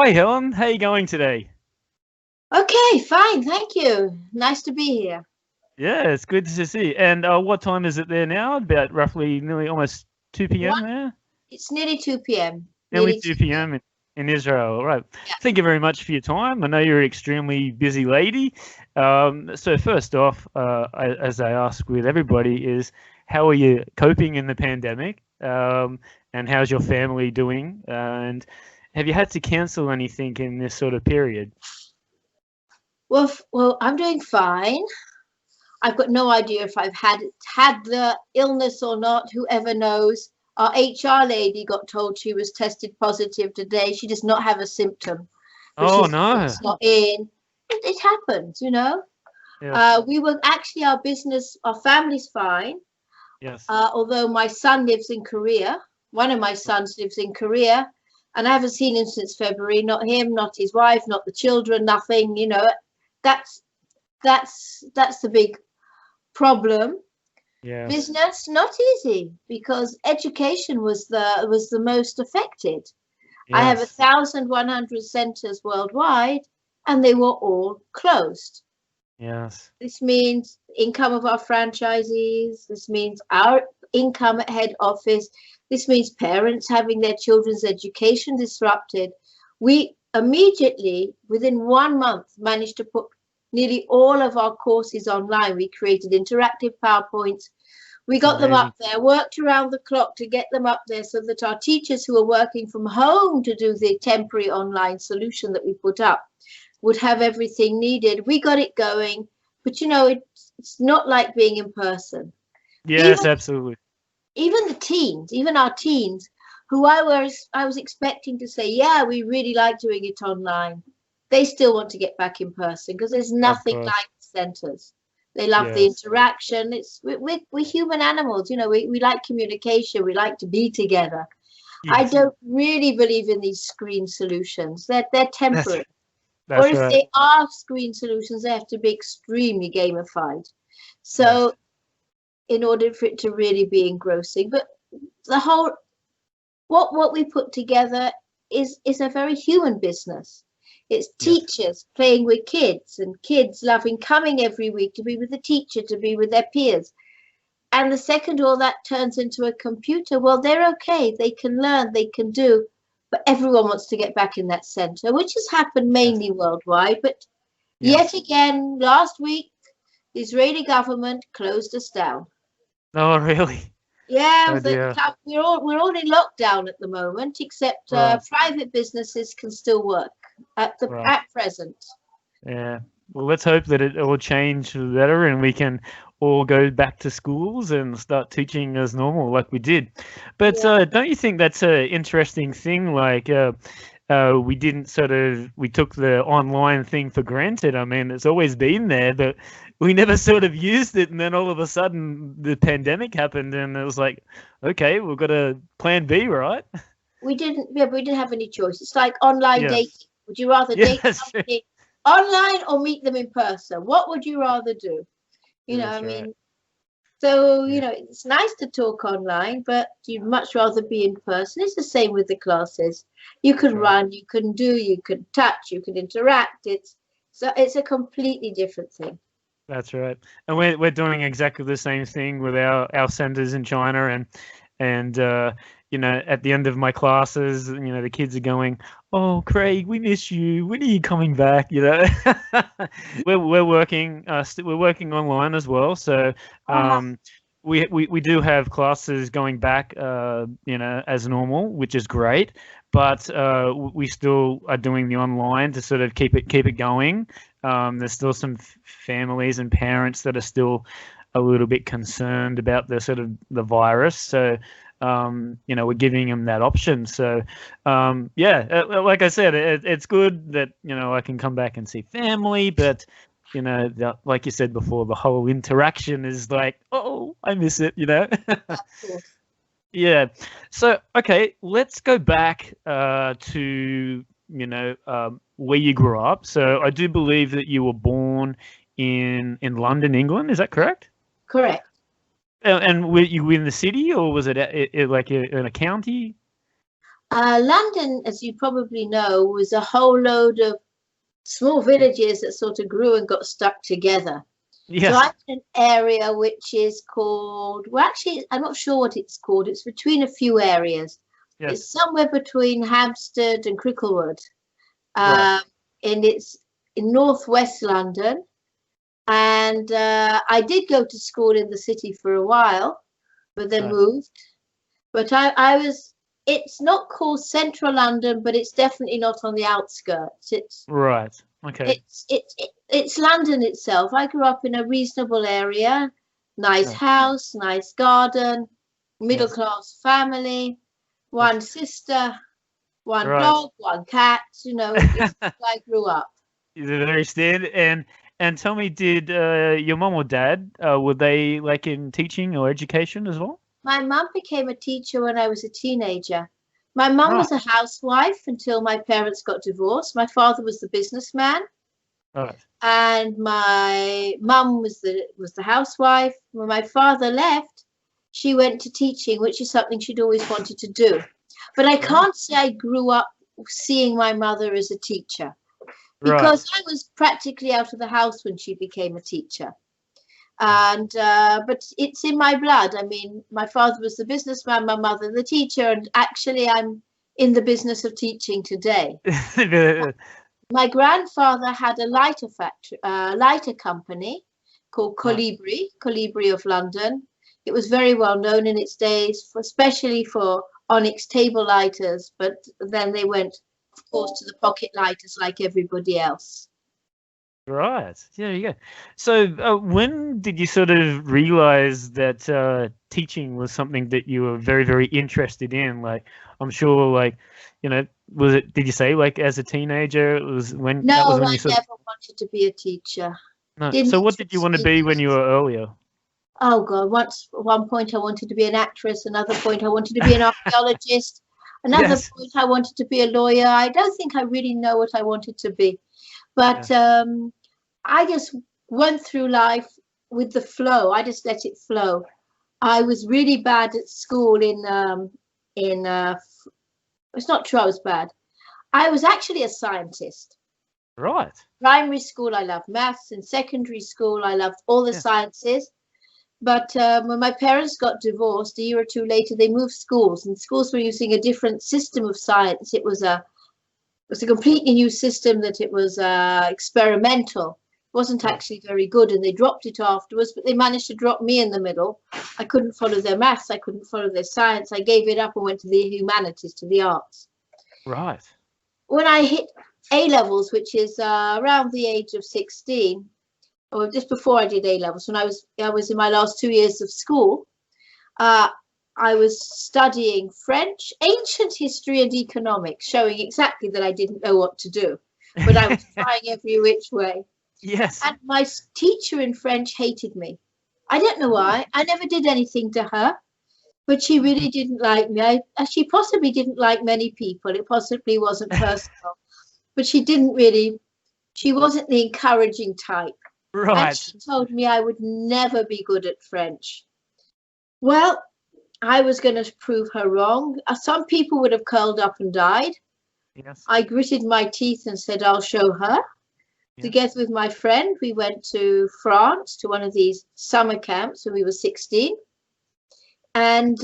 Hi Helen, how you going today? Okay, fine, thank you. Nice to be here. Yeah, it's good to see you. And what time is it there now? About roughly nearly almost 2 p.m. What? there? It's nearly 2 p.m. Nearly Nearly 2 2 p.m. p.m. in Israel. All right. Yeah. Thank you very much for your time. I know you're an extremely busy lady. So first off, as I ask with everybody, is how are you coping in the pandemic? And how's your family doing? And have you had to cancel anything in this sort of period? Well, I'm doing fine. I've got no idea if I've had the illness or not. Whoever knows. Our HR lady got told she was tested positive today. She does not have a symptom, but Oh she's no. it's not in. It happens, you know. Yes. We were actually our family's fine. Yes. Although my son lives in Korea, one of my sons lives in Korea, and I haven't seen him since February. Not him, not his wife, not the children, nothing. That's that's the big problem. Yes. Business not easy because education was the most affected. I have Yes. 1,100 centers worldwide, and they were all closed. Yes. This means income of our franchisees. This means our income at head office. This means parents having their children's education disrupted. We immediately, within 1 month, managed to put nearly all of our courses online. We created interactive PowerPoints. We It's got them amazing. up there, worked around the clock to get them up there so that our teachers who are working from home to do the temporary online solution that we put up would have everything needed. We got it going, but it's not like being in person. Yes, Even absolutely. even the teens, even our teens, who I was expecting to say, yeah, we really like doing it online. They still want to get back in person because there's Of nothing course. like centers. They love the Yes. interaction. We're human animals, we like communication. We like to be together. I Yes. don't really believe in these screen solutions. They're That's temporary. Or that's if right. they are screen solutions, they have to be extremely gamified. Yes. So in order for it to really be engrossing, but the whole what we put together is a very human business. It's Yes. teachers playing with kids and kids loving coming every week to be with the teacher, to be with their peers. And the second all that turns into a computer, well, they're okay. They can learn, they can do, but everyone wants to get back in that center, which has happened Yes. mainly worldwide. But yet Yes. again, last week, the Israeli government closed us down. Oh, really? Yeah, Oh dear. we're all in lockdown at the moment, except Right. private businesses can still work Right. at present. Yeah. Well, let's hope that it will change for the better and we can all go back to schools and start teaching as normal like we did. But Yeah, don't you think that's an interesting thing? Like, we didn't we took the online thing for granted. I mean, it's always been there, but we never sort of used it. And then all of a sudden, the pandemic happened, and it was like, okay, we've got a plan B, right? we didn't have any choice. It's like online Yeah. dating. Would you rather Yeah, date that's true. somebody online or meet them in person? What would you rather do? I That's right. mean, so, Yeah. it's nice to talk online, but you'd much rather be in person. It's the same with the classes. You That's can right. run, you can do, you can touch, you can interact. It's a completely different thing. That's right. And we're doing exactly the same thing with our centers in China and at the end of my classes, the kids are going, "Oh, Craig, we miss you. When are you coming back?" We're working we're working online as well, so Uh-huh. um we do have classes going back as normal, which is great, but we still are doing the online to sort of keep it going. There's still some families and parents that are still a little bit concerned about the sort of the virus. So, we're giving them that option. So, yeah, like I said, it's good that, I can come back and see family, but, like you said before, the whole interaction is like, oh, I miss it. Of course. Yeah. So, okay, let's go back to, where you grew up. So I do believe that you were born in London, England. Is that correct? Correct. And were you in the city, or was it like in a county? London, as you probably know, was a whole load of small villages that sort of grew and got stuck together. So Yes. I'm in an area which is called, well, actually, I'm not sure what it's called. It's between a few areas. Yes. It's somewhere between Hampstead and Cricklewood. Right. And it's in northwest London. And I did go to school in the city for a while, but then moved. But it's not called central London, but it's definitely not on the outskirts. It's Right. Okay. It's London itself. I grew up in a reasonable area, nice house, nice garden, middle class family, one sister, one dog, one cat. You know, it's I grew up. Very standard. And tell me, did your mom or dad were they like in teaching or education as well? My mum became a teacher when I was a teenager. My mum was a housewife until my parents got divorced. My father was the businessman. Right. And my mum was the housewife. When my father left, she went to teaching, which is something she'd always wanted to do. But I can't say I grew up seeing my mother as a teacher, because I was practically out of the house when she became a teacher. And but it's in my blood. I mean, my father was the businessman, my mother the teacher, and actually I'm in the business of teaching today. My grandfather had a lighter factory, lighter company called Colibri of London. It was very well known in its days, especially for onyx table lighters, but then they went, of course, to the pocket lighters like everybody else. Right. Yeah, you go. So when did you sort of realize that teaching was something that you were very, very interested in? Like, I'm sure, like, you know, did you say like as a teenager? It was when No, that was when I you sort never wanted to be a teacher. No. Didn't So what did you want to be when you were earlier? Oh God, at one point I wanted to be an actress, another point I wanted to be an archaeologist, another point I wanted to be a lawyer. I don't think I really know what I wanted to be. But I just went through life with the flow. I just let it flow. I was really bad at school it's not true I was bad. I was actually a scientist. Right. Primary school, I loved maths. In secondary school, I loved all the sciences. But when my parents got divorced, a year or two later, they moved schools, and schools were using a different system of science. It was a completely new system that it was experimental. It wasn't actually very good, and they dropped it afterwards, but they managed to drop me in the middle. I couldn't follow their maths. I couldn't follow their science. I gave it up and went to the humanities, to the arts. Right. When I hit A-levels, which is around the age of 16, or just before I did A-levels, when I was in my last 2 years of school, I was studying French, ancient history and economics, showing exactly that I didn't know what to do, but I was trying every which way. Yes. And my teacher in French hated me. I don't know why. I never did anything to her, but she really didn't like me. She possibly didn't like many people. It possibly wasn't personal, but she wasn't the encouraging type. Right. And she told me I would never be good at French. Well, I was going to prove her wrong. Some people would have curled up and died. Yes. I gritted my teeth and said, I'll show her. Yes. Together with my friend, we went to France to one of these summer camps when we were 16. And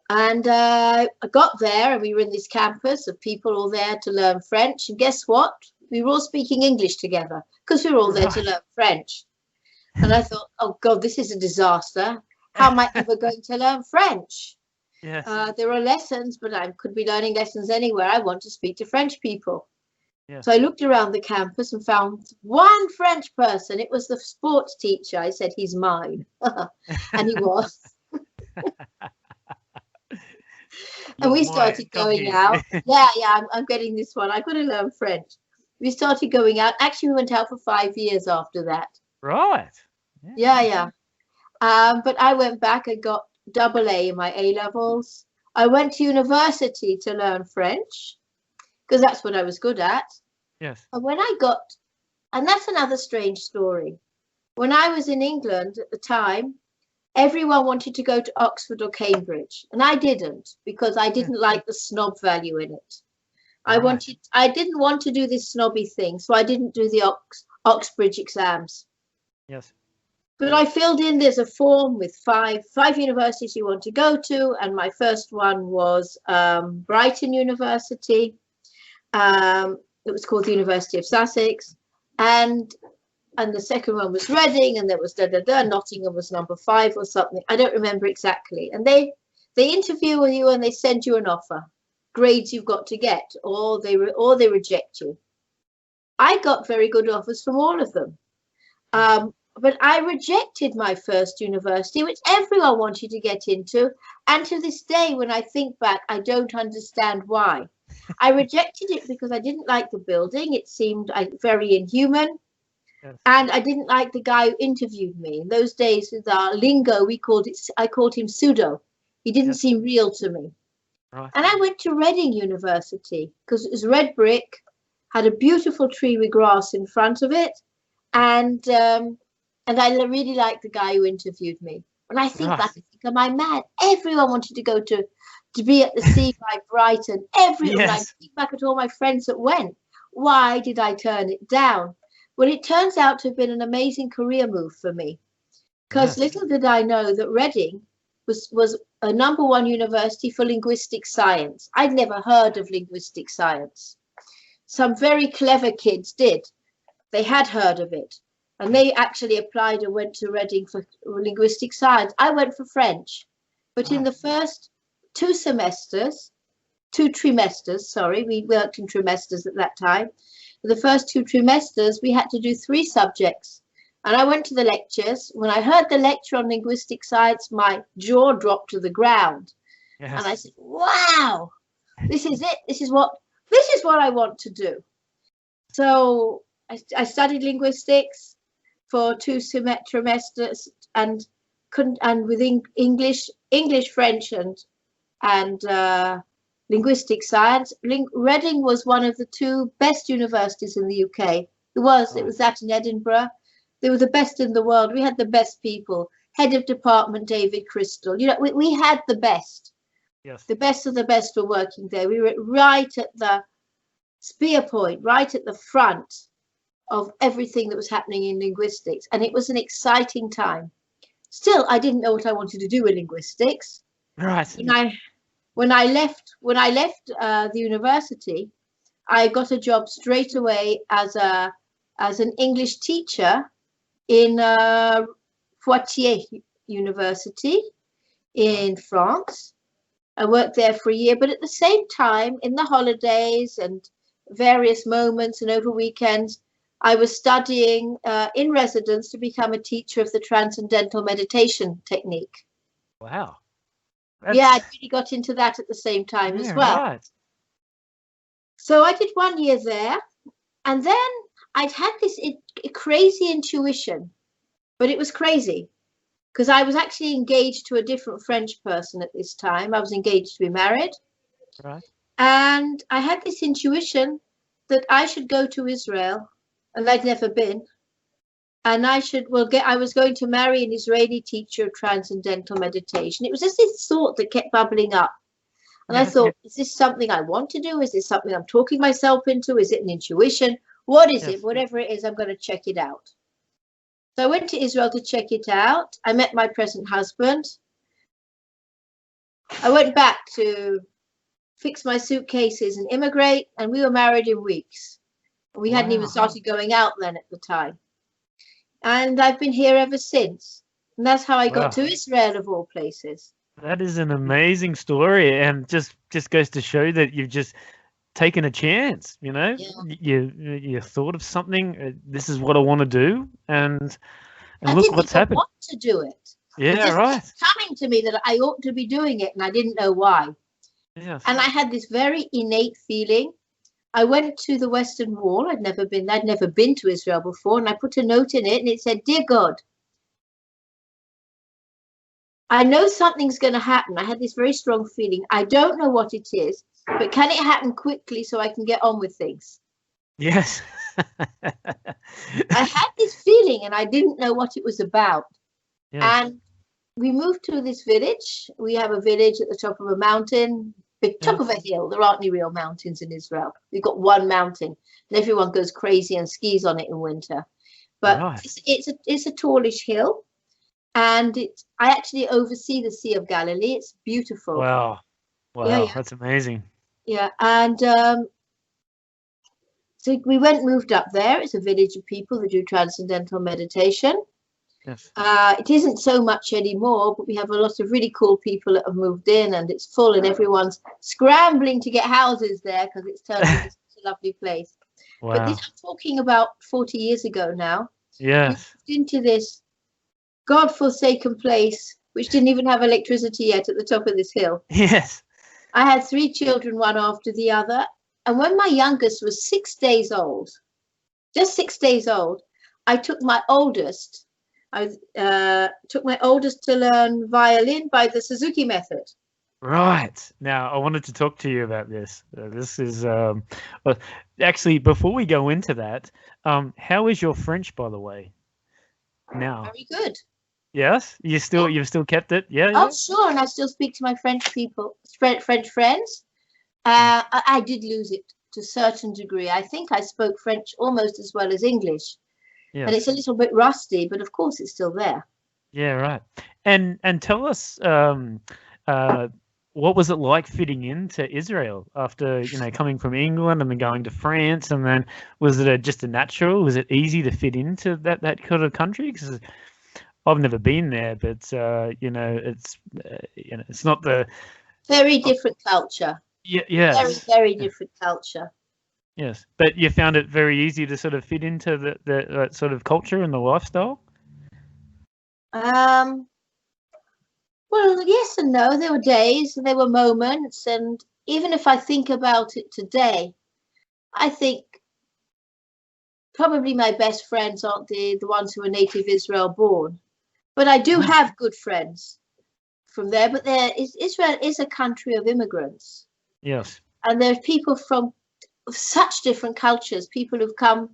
I got there, and we were in this campus of people all there to learn French. And guess what? We were all speaking English together because we were all there to learn French. And I thought, oh God, this is a disaster. How am I ever going to learn French? Yes. There are lessons, but I could be learning lessons anywhere. I want to speak to French people. Yes. So I looked around the campus and found one French person. It was the sports teacher. I said, he's mine. And he was. And we started going out. Yeah, I'm getting this one. I've got to learn French. We started going out. Actually, we went out for 5 years after that. Right. Yeah. But I went back and got AA in my A-levels. I went to university to learn French because that's what I was good at. Yes. And that's another strange story. When I was in England at the time, everyone wanted to go to Oxford or Cambridge, and I didn't, because I didn't like the snob value in it. I didn't want to do this snobby thing, so I didn't do the Oxbridge exams. Yes. But I filled in, there's a form with five universities you want to go to, and my first one was Brighton University. It was called the University of Sussex, and the second one was Reading, and there was Nottingham was number 5 or something. I don't remember exactly. And they interview you and they send you an offer, grades you've got to get, or they reject you. I got very good offers from all of them. But I rejected my first university, which everyone wanted to get into. And to this day, when I think back, I don't understand why. I rejected it because I didn't like the building. It seemed very inhuman. Yes. And I didn't like the guy who interviewed me. In those days, with our lingo, I called him pseudo. He didn't seem real to me. Right. And I went to Reading University because it was red brick, had a beautiful tree with grass in front of it. And I really liked the guy who interviewed me. When I think back, I think, am I mad? Everyone wanted to go to be at the sea by Brighton. Everyone. Yes. I think back at all my friends that went. Why did I turn it down? Well, it turns out to have been an amazing career move for me, because little did I know that Reading was a #1 university for linguistic science. I'd never heard of linguistic science. Some very clever kids did. They had heard of it. And they actually applied and went to Reading for linguistic science. I went for French. But in the first 2 trimesters, sorry, we worked in trimesters at that time. The first 2 trimesters, we had to do 3 subjects. And I went to the lectures. When I heard the lecture on linguistic science, my jaw dropped to the ground. Yes. And I said, wow, this is it. This is what I want to do. So I studied linguistics for 2 trimesters and with English, French, and linguistic science. Reading was one of the 2 best universities in the UK. It was that in Edinburgh. They were the best in the world. We had the best people. Head of department David Crystal. You know, we had the best. Yes. The best of the best were working there. We were right at the spear point, right at the front of everything that was happening in linguistics, and it was an exciting time. Still, I didn't know what I wanted to do with linguistics. Right. When I left the university, I got a job straight away as an English teacher in Poitiers University in France. I worked there for a year, but at the same time, in the holidays and various moments and over weekends, I was studying in residence to become a teacher of the transcendental meditation technique. Wow. Yeah, I really got into that at the same time as well. Right. So I did 1 year there, and then I'd had this crazy intuition, but it was crazy because I was actually engaged to a different French person at this time. I was engaged to be married. Right. And I had this intuition that I should go to Israel. And I'd never been, and I was going to marry an Israeli teacher of transcendental meditation. It was just this thought that kept bubbling up, and I thought, is this something I want to do? Is this something I'm talking myself into? Is it an intuition? What is it? Whatever it is, I'm going to check it out. So I went to Israel to check it out. I met my present husband. I went back to fix my suitcases and immigrate, and we were married in weeks. We hadn't even started going out then at the time. And I've been here ever since. And that's how I got to Israel, of all places. That is an amazing story, and just goes to show that you've just taken a chance, you know? Yeah. You thought of something, this is what I want to do, and look what's happened. I want to do it. Yeah, right. It's coming to me that I ought to be doing it, and I didn't know why. Yes. And I had this very innate feeling. I went to the Western Wall. I'd never been to Israel before, and I put a note in it, and it said, "Dear God, I know something's going to happen." I had this very strong feeling. I don't know what it is, but can it happen quickly so I can get on with things? Yes. I had this feeling, and I didn't know what it was about. Yes. And we moved to this village. We have a village at the top of a mountain, big top of a hill. There aren't any real mountains in Israel. We've got one mountain, and everyone goes crazy and skis on it in winter. But it's a tallish hill, and I actually oversee the Sea of Galilee. It's beautiful. Wow, Yeah. That's amazing. Yeah, and so we moved up there. It's a village of people that do transcendental meditation. Yes. It isn't so much anymore, but we have a lot of really cool people that have moved in, and it's full, and everyone's scrambling to get houses there because it's turned into such a lovely place. Wow. But this, I'm talking about 40 years ago now. Yes. We moved into this God-forsaken place, which didn't even have electricity yet at the top of this hill. Yes. I had 3 children, one after the other. And when my youngest was 6 days old, just 6 days old, I took my oldest. Took my oldest to learn violin by the Suzuki method. Right. Now, I wanted to talk to you about this. This is actually, before we go into that, how is your French, by the way? Now. Very good. Yes, you've still kept it. Yeah. Oh, sure. And I still speak to my French friends. I did lose it to a certain degree. I think I spoke French almost as well as English. Yes. And it's a little bit rusty, but of course it's still there. Yeah, right. And tell us, what was it like fitting into Israel after, coming from England and then going to France, and then was it just a natural? Was it easy to fit into that kind of country? Because I've never been there, but it's not the very different culture. Yeah, yes. Very, very different culture. Yes, but you found it very easy to sort of fit into the sort of culture and the lifestyle? Well, yes and no. There were days, there were moments, and even if I think about it today, I think probably my best friends aren't the ones who are native Israel born. But I do have good friends from there. But Israel is a country of immigrants. Yes. And there's people from such different cultures, people who've come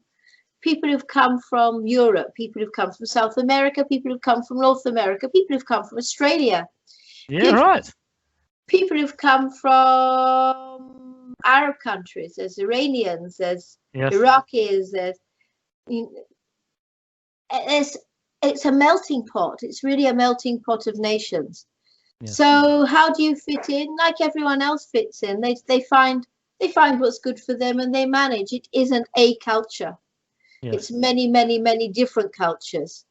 from Europe, people who've come from South America, people who've come from North America, people who've come from Australia. Yeah, right. People who've come from Arab countries, there's Iranians, there's Iraqis, it's a melting pot. It's really a melting pot of nations. Yes. So how do you fit in? Like everyone else fits in. They find what's good for them and they manage. It isn't a culture. Yes. It's many, many, many different cultures.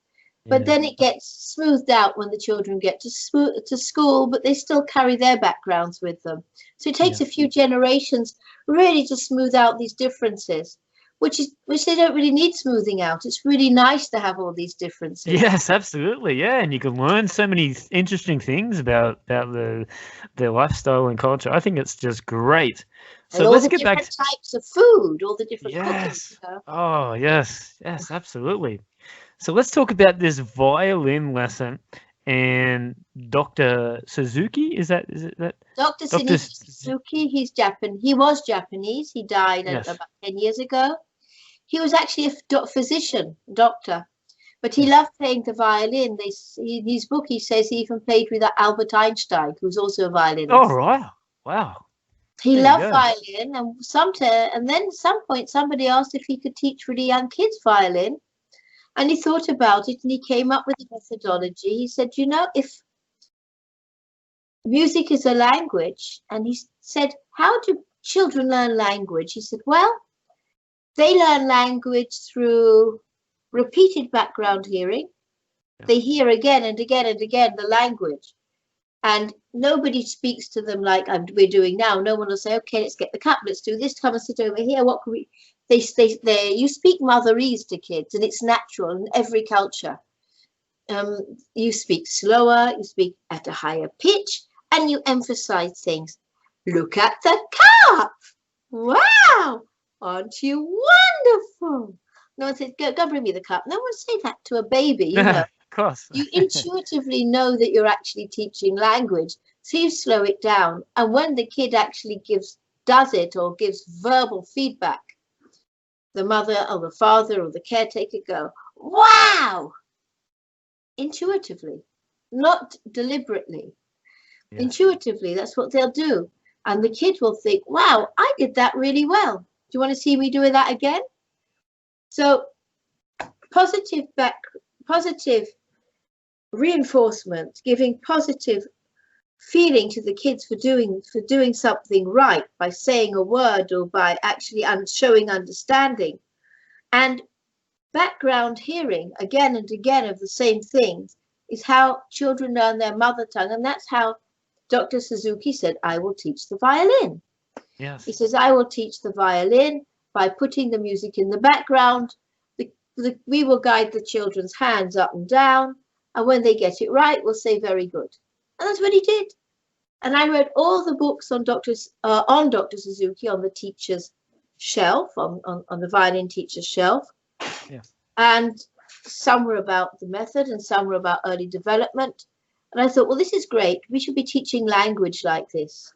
But then it gets smoothed out when the children get to school, but they still carry their backgrounds with them. So it takes a few generations really to smooth out these differences, which they don't really need smoothing out. It's really nice to have all these differences. Yes, absolutely. Yeah, and you can learn so many interesting things about their lifestyle and culture. I think it's just great. So let's get back to types of food, all the different cooking. Oh, yes, absolutely. So let's talk about this violin lesson and Dr. Suzuki. Is that? Dr. Suzuki? He was Japanese. He died about 10 years ago. He was actually a physician, doctor, but he loved playing the violin. In his book, he says he even played with Albert Einstein, who's also a violinist. Oh, wow. He loved violin, and then at some point somebody asked if he could teach really young kids violin. And he thought about it and he came up with a methodology. He said, if music is a language, and he said, how do children learn language? He said, well, they learn language through repeated background hearing. Yeah. They hear again and again and again the language. And nobody speaks to them like we're doing now. No one will say, okay, let's get the cup, let's do this, come and sit over here. What can we... You speak motherese to kids, and it's natural in every culture. You speak slower, you speak at a higher pitch, and you emphasize things. Look at the cup. Wow, aren't you wonderful? No one says, go bring me the cup. No one say that to a baby, you know. Of course. You intuitively know that you're actually teaching language, so you slow it down. And when the kid actually does it or gives verbal feedback, the mother or the father or the caretaker go, wow, intuitively. not deliberately. Yes. Intuitively, that's what they'll do. And the kid will think, wow, I did that really well. Do you want to see me doing that again? So positive reinforcement, giving positive feeling to the kids for doing something right by saying a word or by actually showing understanding, and background hearing again and again of the same things is how children learn their mother tongue. And that's how Dr. Suzuki said, I will teach the violin. Yes. He says, I will teach the violin by putting the music in the background. We will guide the children's hands up and down. And when they get it right, we'll say, very good. And that's what he did. And I read all the books on Dr. Suzuki on the teacher's shelf, on the violin teacher's shelf. Yes. And some were about the method and some were about early development. And I thought, well, this is great. We should be teaching language like this.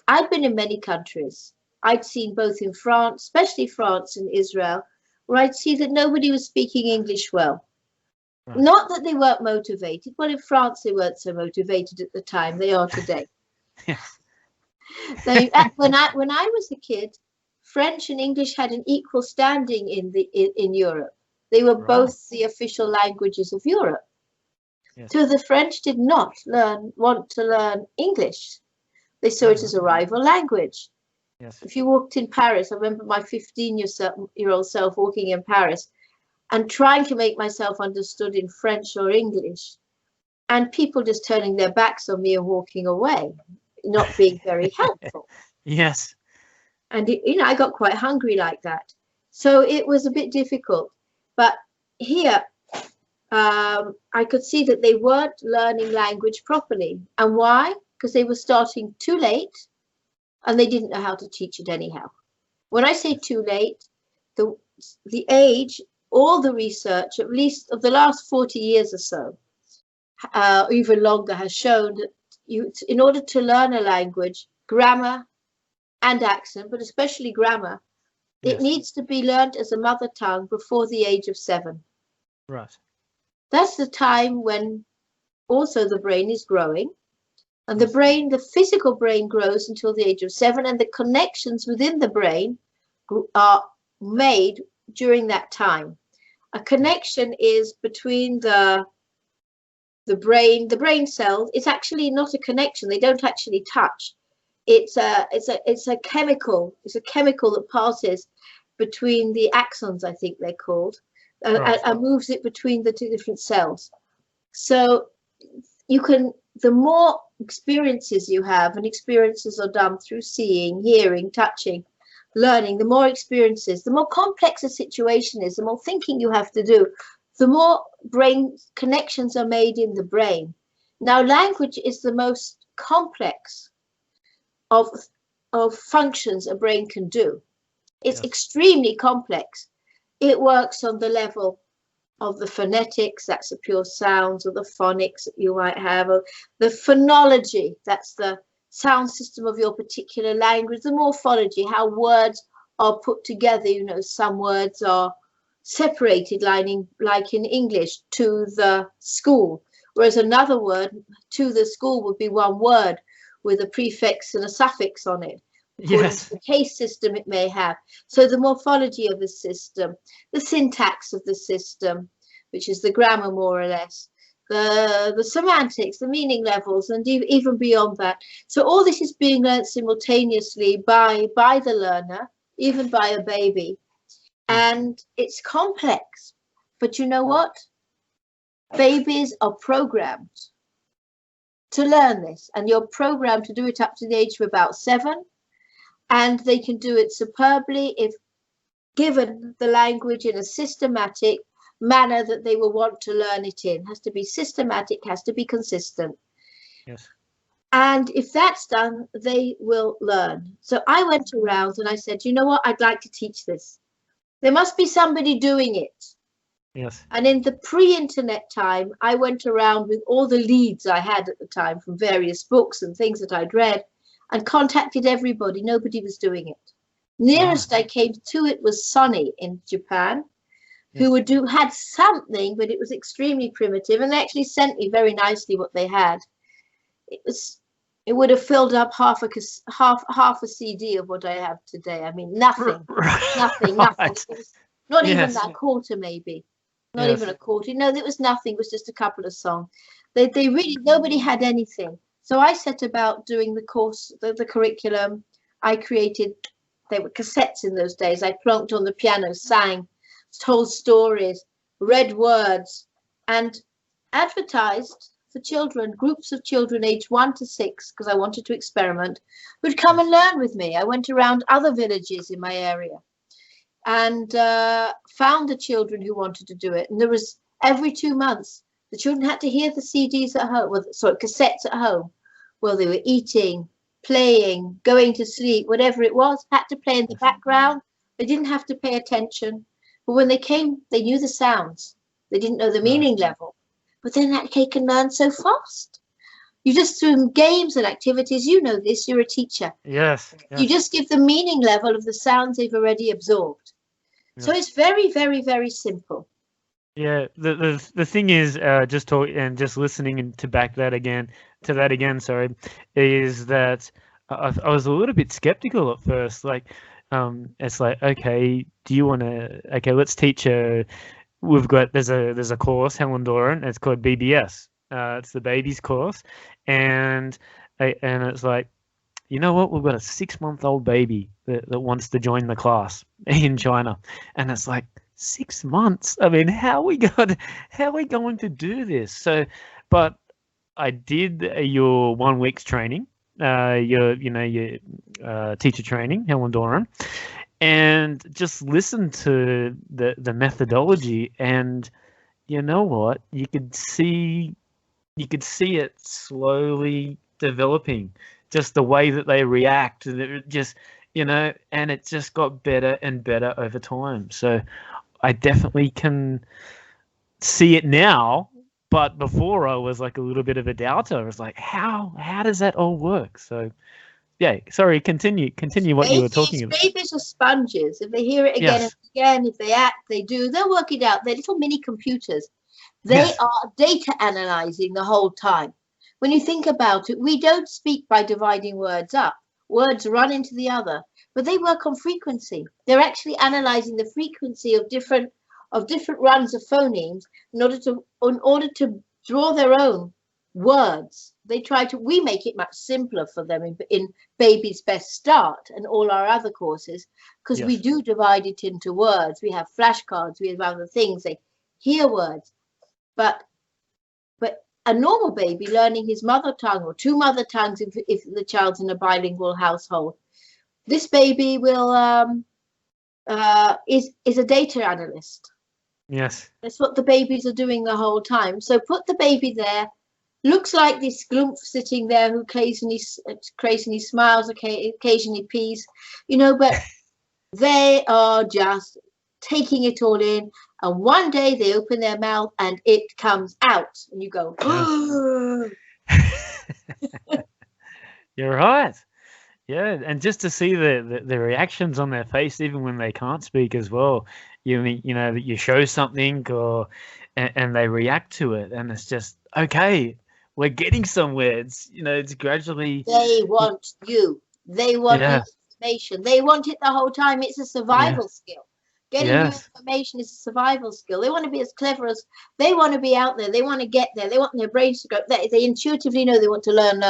I'd been in many countries. I'd seen both in France, especially France and Israel, where I'd see that nobody was speaking English well. Right. Not that they weren't motivated. Well, in France, they weren't so motivated at the time. They are today. Yes. So when I was a kid, French and English had an equal standing in Europe. They were both the official languages of Europe. Yes. So the French did not want to learn English. They saw it as a rival language. Yes. If you walked in Paris, I remember my 15-year-old self walking in Paris and trying to make myself understood in French or English, and people just turning their backs on me and walking away, not being very helpful. Yes. And I got quite hungry like that. So it was a bit difficult. But here, I could see that they weren't learning language properly. And why? Because they were starting too late and they didn't know how to teach it anyhow. When I say too late, the age, all the research, at least of the last 40 years or so, even longer, has shown that in order to learn a language, grammar and accent, but especially grammar, it needs to be learned as a mother tongue before the age of 7. Right. That's the time when also the brain is growing, and the physical brain grows until the age of 7, and the connections within the brain are made during that time. A connection is between the brain cells. It's actually not a connection. They don't actually touch. It's a chemical. It's a chemical that passes between the axons, I think they're called, and moves it between the two different cells. So the more experiences you have, and experiences are done through seeing, hearing, touching, learning, the more experiences, the more complex a situation is, the more thinking you have to do, the more brain connections are made in the brain. Now, language is the most complex of functions a brain can do. It's extremely complex. It works on the level of the phonetics, that's the pure sounds, or the phonics that you might have, or the phonology, that's the sound system of your particular language, the morphology, how words are put together. Some words are separated, like in English, to the school, whereas another word, to the school, would be one word with a prefix and a suffix on it. Yes. The case system it may have. So the morphology of the system, the syntax of the system, which is the grammar more or less, the semantics, the meaning levels, and even beyond that. So all this is being learned simultaneously by the learner, even by a baby. And it's complex. But you know what? Babies are programmed to learn this, and you're programmed to do it up to the age of about 7. And they can do it superbly if given the language in a systematic manner that they will want to learn it in. It has to be systematic, has to be consistent. Yes. And if that's done, they will learn. So I went around and I said, you know what, I'd like to teach this. There must be somebody doing it. Yes. And in the pre-internet time, I went around with all the leads I had at the time from various books and things that I'd read, and contacted everybody. Nobody was doing it. Nearest I came to it was Sonny in Japan, who had something, but it was extremely primitive, and they actually sent me very nicely what they had. It would have filled up half a CD of what I have today. I mean, nothing. It was not even that quarter, maybe. Not even a quarter. No, there was nothing. It was just a couple of songs. They really, nobody had anything. So I set about doing the course, the curriculum. I created, they were cassettes in those days. I plonked on the piano, sang, told stories, read words, and advertised for children, groups of children aged 1 to 6, because I wanted to experiment, would come and learn with me. I went around other villages in my area and found the children who wanted to do it. And there was, every 2 months, the children had to hear the CDs at home, cassettes at home, while they were eating, playing, going to sleep, whatever it was, had to play in the background. They didn't have to pay attention. But when they came, they knew the sounds. They didn't know the meaning level. But then they can learn so fast. You just, through games and activities, you know this, you're a teacher. Yes. You just give the meaning level of the sounds they've already absorbed. Yes. So it's very, very, very simple. Yeah, the thing is, just listening to that again, is that I was a little bit skeptical at first. Like, it's like, okay, do you want to? Okay, let's teach there's a course, Helen Doron. It's called BBS. It's the babies course, and it's like, you know what? We've got a 6-month-old baby that wants to join the class in China, and it's like, 6 months. I mean, how are we going to do this? So, but I did your 1 week's training, your teacher training, Helen Doron, and just listened to the methodology, and you know what? You could see it slowly developing, just the way that they react, and it just, and it just got better and better over time. So I definitely can see it now, but before I was like a little bit of a doubter. I was like, how does that all work? So, yeah, sorry, continue what you were talking about. Babies are sponges. If they hear it again and again, if they act, they'll work it out. They're little mini computers. They are data analyzing the whole time. When you think about it, we don't speak by dividing words up. Words run into the other. But they work on frequency. They're actually analyzing the frequency of different runs of phonemes in order to draw their own words. We make it much simpler for them in Baby's Best Start and all our other courses, because we do divide it into words. We have flashcards, we have other things. They hear words. But a normal baby learning his mother tongue, or 2 mother tongues if the child's in a bilingual household, this baby is a data analyst. Yes. That's what the babies are doing the whole time. So put the baby there, looks like this gloop sitting there who occasionally smiles, occasionally pees, but they are just taking it all in. And one day they open their mouth and it comes out, and you go, oh. You're right. Yeah, and just to see the reactions on their face, even when they can't speak as well, that you show something and they react to it, and it's just, okay, we're getting somewhere. It's gradually. They want you. They want information. They want it the whole time. It's a survival skill. Getting new information is a survival skill. They want to be as clever as they want to be out there. They want to get there. They want their brains to go. They intuitively know they want to learn.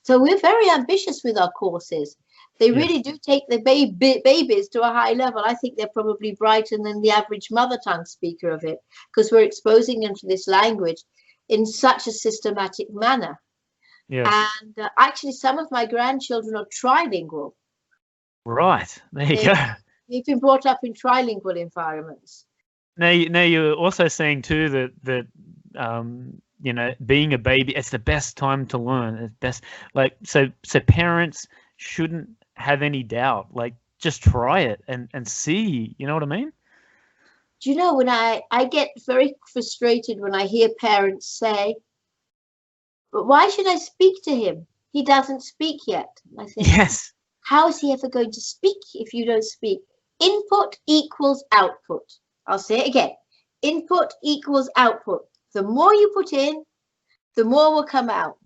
So we're very ambitious with our courses. They really do take the babies to a high level. I think they're probably brighter than the average mother tongue speaker of it, because we're exposing them to this language in such a systematic manner. Yes. And actually, some of my grandchildren are trilingual. Right. There you go. They've been brought up in trilingual environments. Now you're also saying too that being a baby, it's the best time to learn. It's best, so parents shouldn't have any doubt. Like, just try it and see. You know what I mean? Do you know, when I get very frustrated when I hear parents say, "But why should I speak to him? He doesn't speak yet." I say, yes. How is he ever going to speak if you don't speak? Input equals output. I'll say it again. Input equals output. The more you put in, the more will come out.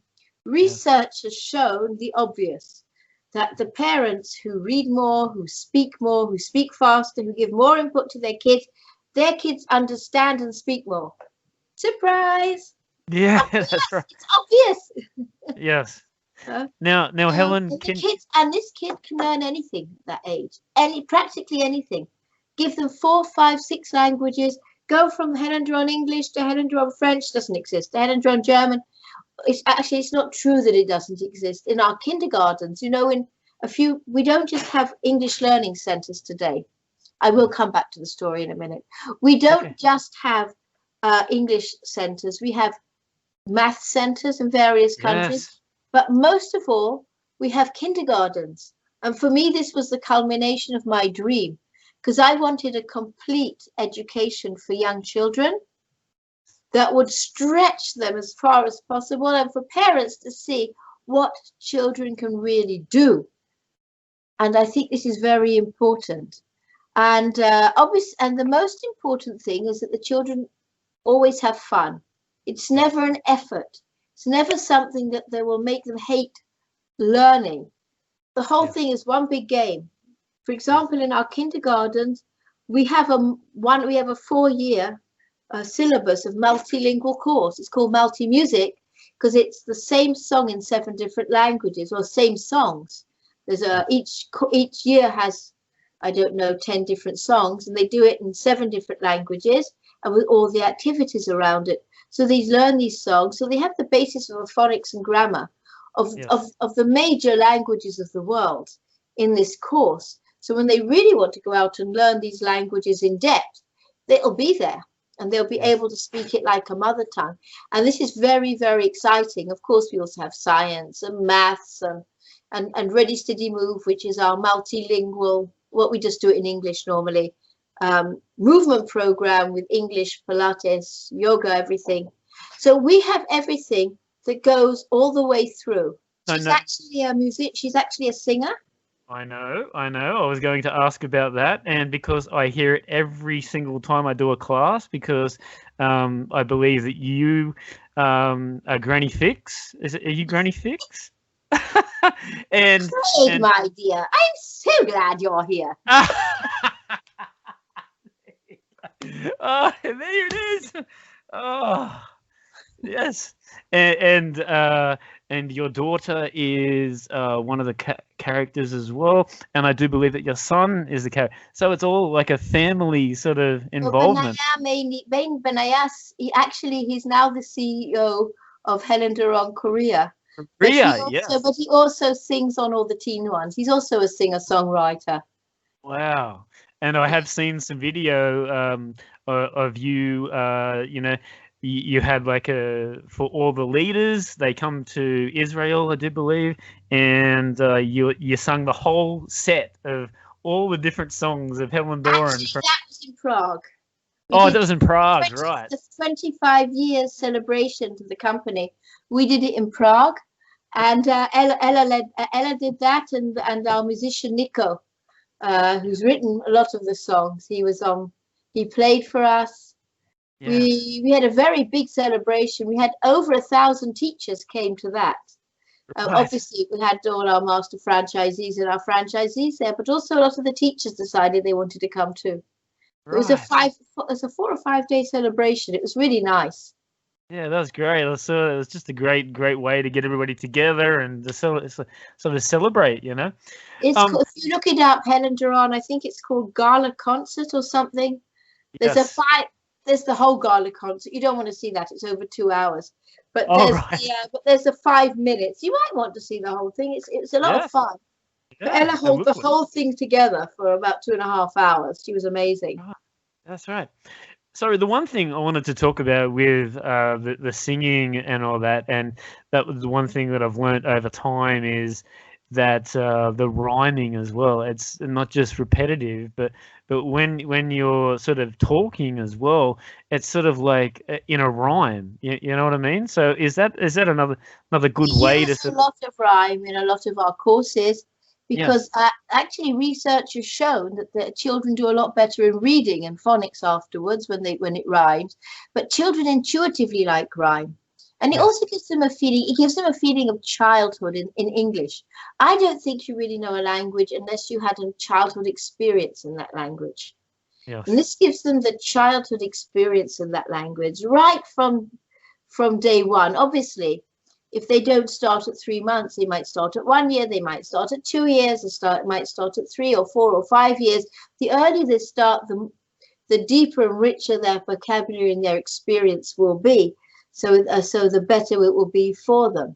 Research has shown the obvious, that the parents who read more, who speak faster, who give more input to their kids understand and speak more. Surprise! Yeah, Obvious. that's right. It's obvious. Yes. Now, Helen, this kid can learn anything at that age, practically anything. Give them 4, 5, 6 languages. Go from Helen Doron English to Helen Doron French, doesn't exist. To Helen Doron German. It's not true that it doesn't exist. In our kindergartens, we don't just have English learning centers today. I will come back to the story in a minute. We don't just have English centers. We have math centers in various countries. Yes. But most of all, we have kindergartens. And for me, this was the culmination of my dream, because I wanted a complete education for young children that would stretch them as far as possible, and for parents to see what children can really do. And I think this is very important. And the most important thing is that the children always have fun. It's never an effort. It's never something that they will make them hate learning. The whole thing is one big game. For example, in our kindergartens, we have a 4-year syllabus of multilingual course. It's called multi-music because it's the same song in 7 different languages, or same songs. There's each year has, I don't know, 10 different songs, and they do it in 7 different languages and with all the activities around it. So these learn these songs, so they have the basis of phonics and grammar of the major languages of the world in this course. So when they really want to go out and learn these languages in depth, they'll be there and they'll be able to speak it like a mother tongue. And this is very, very exciting. Of course, we also have science and maths and Ready, Steady, Move, which is our multilingual, what we just do it in English normally, movement program with English, Pilates, yoga, everything. So we have everything that goes all the way through. She's actually a musician. She's actually a singer. I know. I was going to ask about that, and because I hear it every single time I do a class, because I believe that you are Granny Fix. Are you Granny Fix? Craig, my dear, I'm so glad you're here. Oh, there it is. Oh, yes. And your daughter is one of the characters as well, and I do believe that your son is the character. So it's all like a family sort of involvement. Ben Benayas, he's now the CEO of Helen Doron Korea. But he also sings on all the teen ones. He's also a singer-songwriter. Wow. And I have seen some video of you, you had for all the leaders, they come to Israel, I do believe, and you sung the whole set of all the different songs of Helen Doron. Actually, that was in Prague. That was in Prague, right. The 25 years celebration to the company. We did it in Prague, and Ella did that, and our musician Nico, who's written a lot of the songs. He played for us. Yeah. We had a very big celebration. We had over 1,000 teachers came to that. Right. Obviously, we had all our master franchisees and our franchisees there, but also a lot of the teachers decided they wanted to come too. Right. It was a 4 or 5 day celebration. It was really nice. Yeah, that was great. It was just a great way to get everybody together and to sort of celebrate, It's if you look it up, Helen Doron, I think it's called Gala Concert or something. Yes. There's the whole gala concert. You don't want to see that. It's over 2 hours. But there's the 5 minutes. You might want to see the whole thing. It's a lot of fun. Yeah, but Ella held the whole thing together for about 2.5 hours. She was amazing. Oh, that's right. So the one thing I wanted to talk about with the singing and all that, and that was the one thing that I've learned over time, is that the rhyming as well. It's not just repetitive, but when you're sort of talking as well, it's sort of like in a rhyme. You know what I mean? So is that another good way to? A lot of rhyme in a lot of our courses. because actually research has shown that the children do a lot better in reading and phonics afterwards when it rhymes, but children intuitively like rhyme. And it also gives them a feeling, of childhood in English. I don't think you really know a language unless you had a childhood experience in that language. Yes. And this gives them the childhood experience in that language right from day one. Obviously, if they don't start at 3 months, they might start at 1 year, they might start at 2 years, they might start at 3 or 4 or 5 years. The earlier they start, the deeper and richer their vocabulary and their experience will be. So the better it will be for them.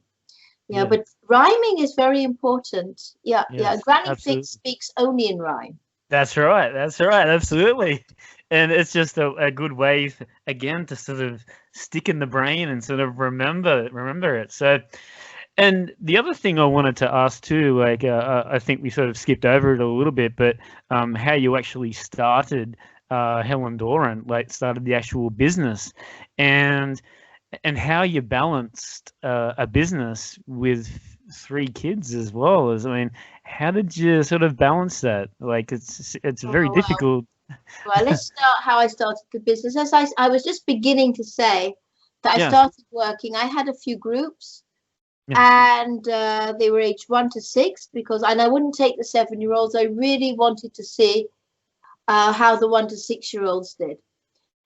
Yeah, but rhyming is very important. Granny Fig speaks only in rhyme. That's right, absolutely. And it's just a good way, again, to sort of stick in the brain and sort of remember it. So, and the other thing I wanted to ask too, like I think we sort of skipped over it a little bit, but how you actually started Helen Doron, like started the actual business, and how you balanced a business with 3 kids as well. I mean, how did you sort of balance that? Like, it's very difficult. Well, let's start how I started the business. As I was just beginning to say that I started working. I had a few groups, and they were aged 1 to 6 and I wouldn't take the 7-year-olds. I really wanted to see how the 1 to 6-year-olds did.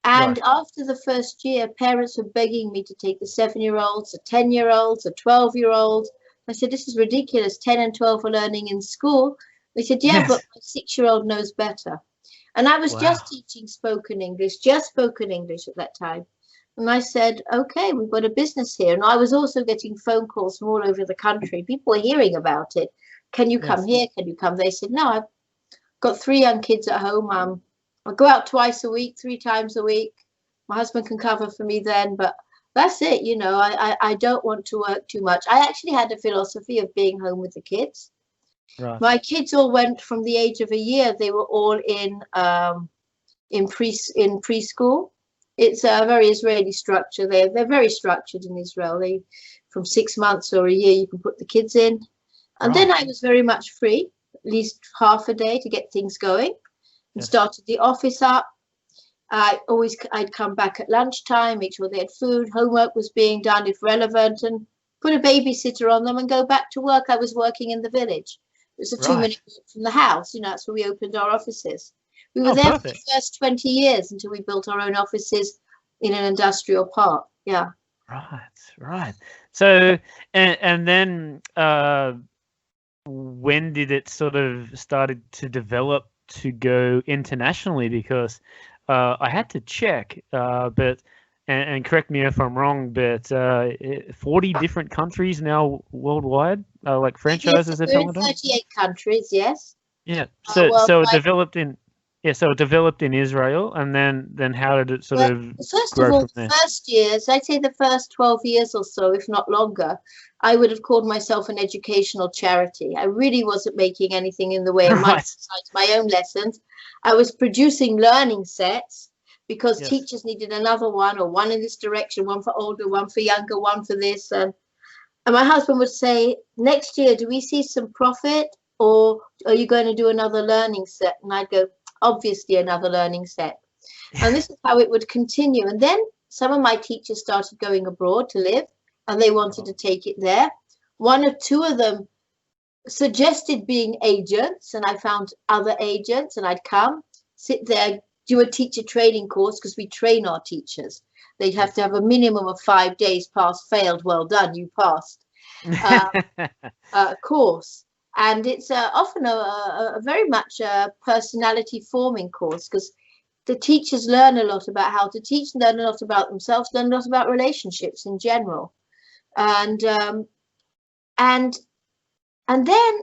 And after the first year, parents were begging me to take the 7-year-olds, the 10-year-olds, the 12-year-olds. I said, this is ridiculous. 10 and 12 are learning in school. They said, but my 6-year-old knows better. And I was just teaching spoken English at that time. And I said, okay, we've got a business here. And I was also getting phone calls from all over the country. People were hearing about it. Can you come here? Can you come? They said, no, I've got 3 young kids at home. I go out twice a week, 3 times a week. My husband can cover for me then, but that's it. You know, I don't want to work too much. I actually had a philosophy of being home with the kids. Right. My kids all went from the age of a year. They were all in preschool. It's a very Israeli structure. They're very structured in Israel. From 6 months or a year, you can put the kids in. And then I was very much free, at least half a day to get things going. And started the office up. I'd come back at lunchtime, make sure they had food, homework was being done if relevant, and put a babysitter on them and go back to work. I was working in the village. It was a 2-minute walk from the house. You know, that's where we opened our offices. We were there for the first 20 years until we built our own offices in an industrial park. Yeah. Right. So, and then when did it sort of started to develop to go internationally? Because I had to check, but and correct me if I'm wrong, but 40 different countries now worldwide, like franchises of Helen Doron? 38 countries, yes. Yeah. So it developed in Israel, and then how did it sort of first of all, the first years, I'd say the first 12 years or so, if not longer, I would have called myself an educational charity. I really wasn't making anything in the way of money besides my own lessons. I was producing learning sets because teachers needed another one, or one in this direction, one for older, one for younger, one for this. And my husband would say, next year, do we see some profit, or are you going to do another learning set? And I'd go, obviously another learning set. And this is how it would continue. And then some of my teachers started going abroad to live, and they wanted to take it there. 1 or 2 of them suggested being agents, and I found other agents, and I'd come, sit there, do a teacher training course, because we train our teachers. They'd have to have a minimum of 5 days, passed, failed, well done, you passed, course. And it's often a very much a personality forming course, because the teachers learn a lot about how to teach, learn a lot about themselves, learn a lot about relationships in general. And then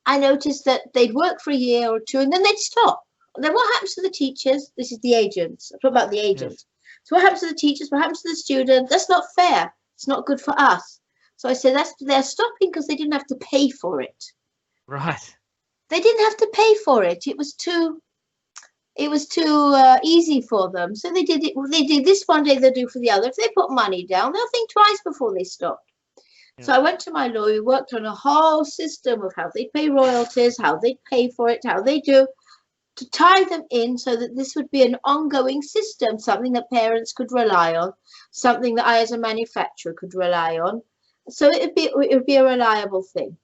I noticed that they'd work for a year or 2 and then they'd stop. And then what happens to the teachers? This is the agents. I'm talking about the agents. So what happens to the teachers? What happens to the students? That's not fair. It's not good for us. So I said they're stopping because they didn't have to pay for it. Right. They didn't have to pay for it. It was too easy for them. So they did it. They did this one day, they'll do for the other. If they put money down, they'll think twice before they stop. So I went to my lawyer, we worked on a whole system of how they pay royalties, how they pay for it, how they do, to tie them in so that this would be an ongoing system, something that parents could rely on, something that I as a manufacturer could rely on. So it would be a reliable thing.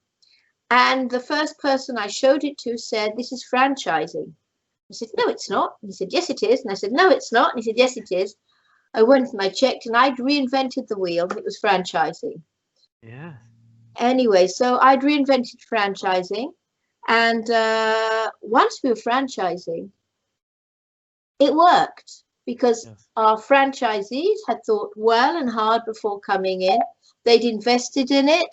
And the first person I showed it to said, this is franchising. I said, no, it's not. And he said, yes, it is. And I said, no, it's not. And he said, yes, it is. I went and I checked and I'd reinvented the wheel. It was franchising. Yeah. Anyway, so I'd reinvented franchising. And once we were franchising, it worked because our franchisees had thought well and hard before coming in. They'd invested in it.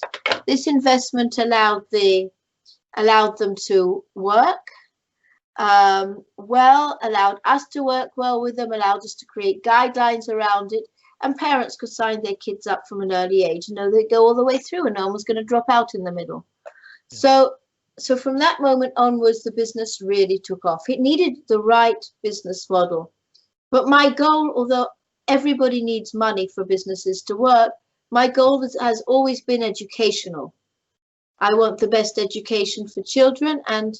This investment allowed them to work well, allowed us to work well with them, allowed us to create guidelines around it, and parents could sign their kids up from an early age and know they'd go all the way through and no one was going to drop out in the middle. So from that moment onwards, the business really took off. It needed the right business model. But my goal, although everybody needs money for businesses to work, my goal has always been educational. I want the best education for children, and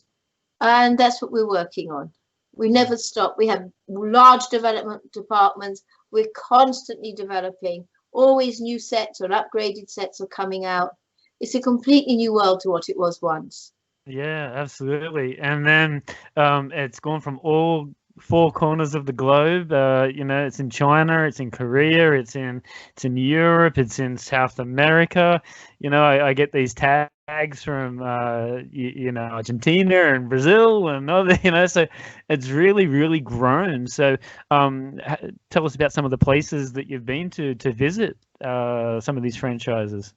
that's what we're working on. We never stop. We have large development departments. We're constantly developing. Always new sets or upgraded sets are coming out. It's a completely new world to what it was once. Yeah, absolutely. And then it's gone from all four corners of the globe. It's in China, it's in Korea, it's in Europe, it's in South America. I get these tags from Argentina and Brazil and other, so it's really, really grown. So tell us about some of the places that you've been to visit some of these franchises.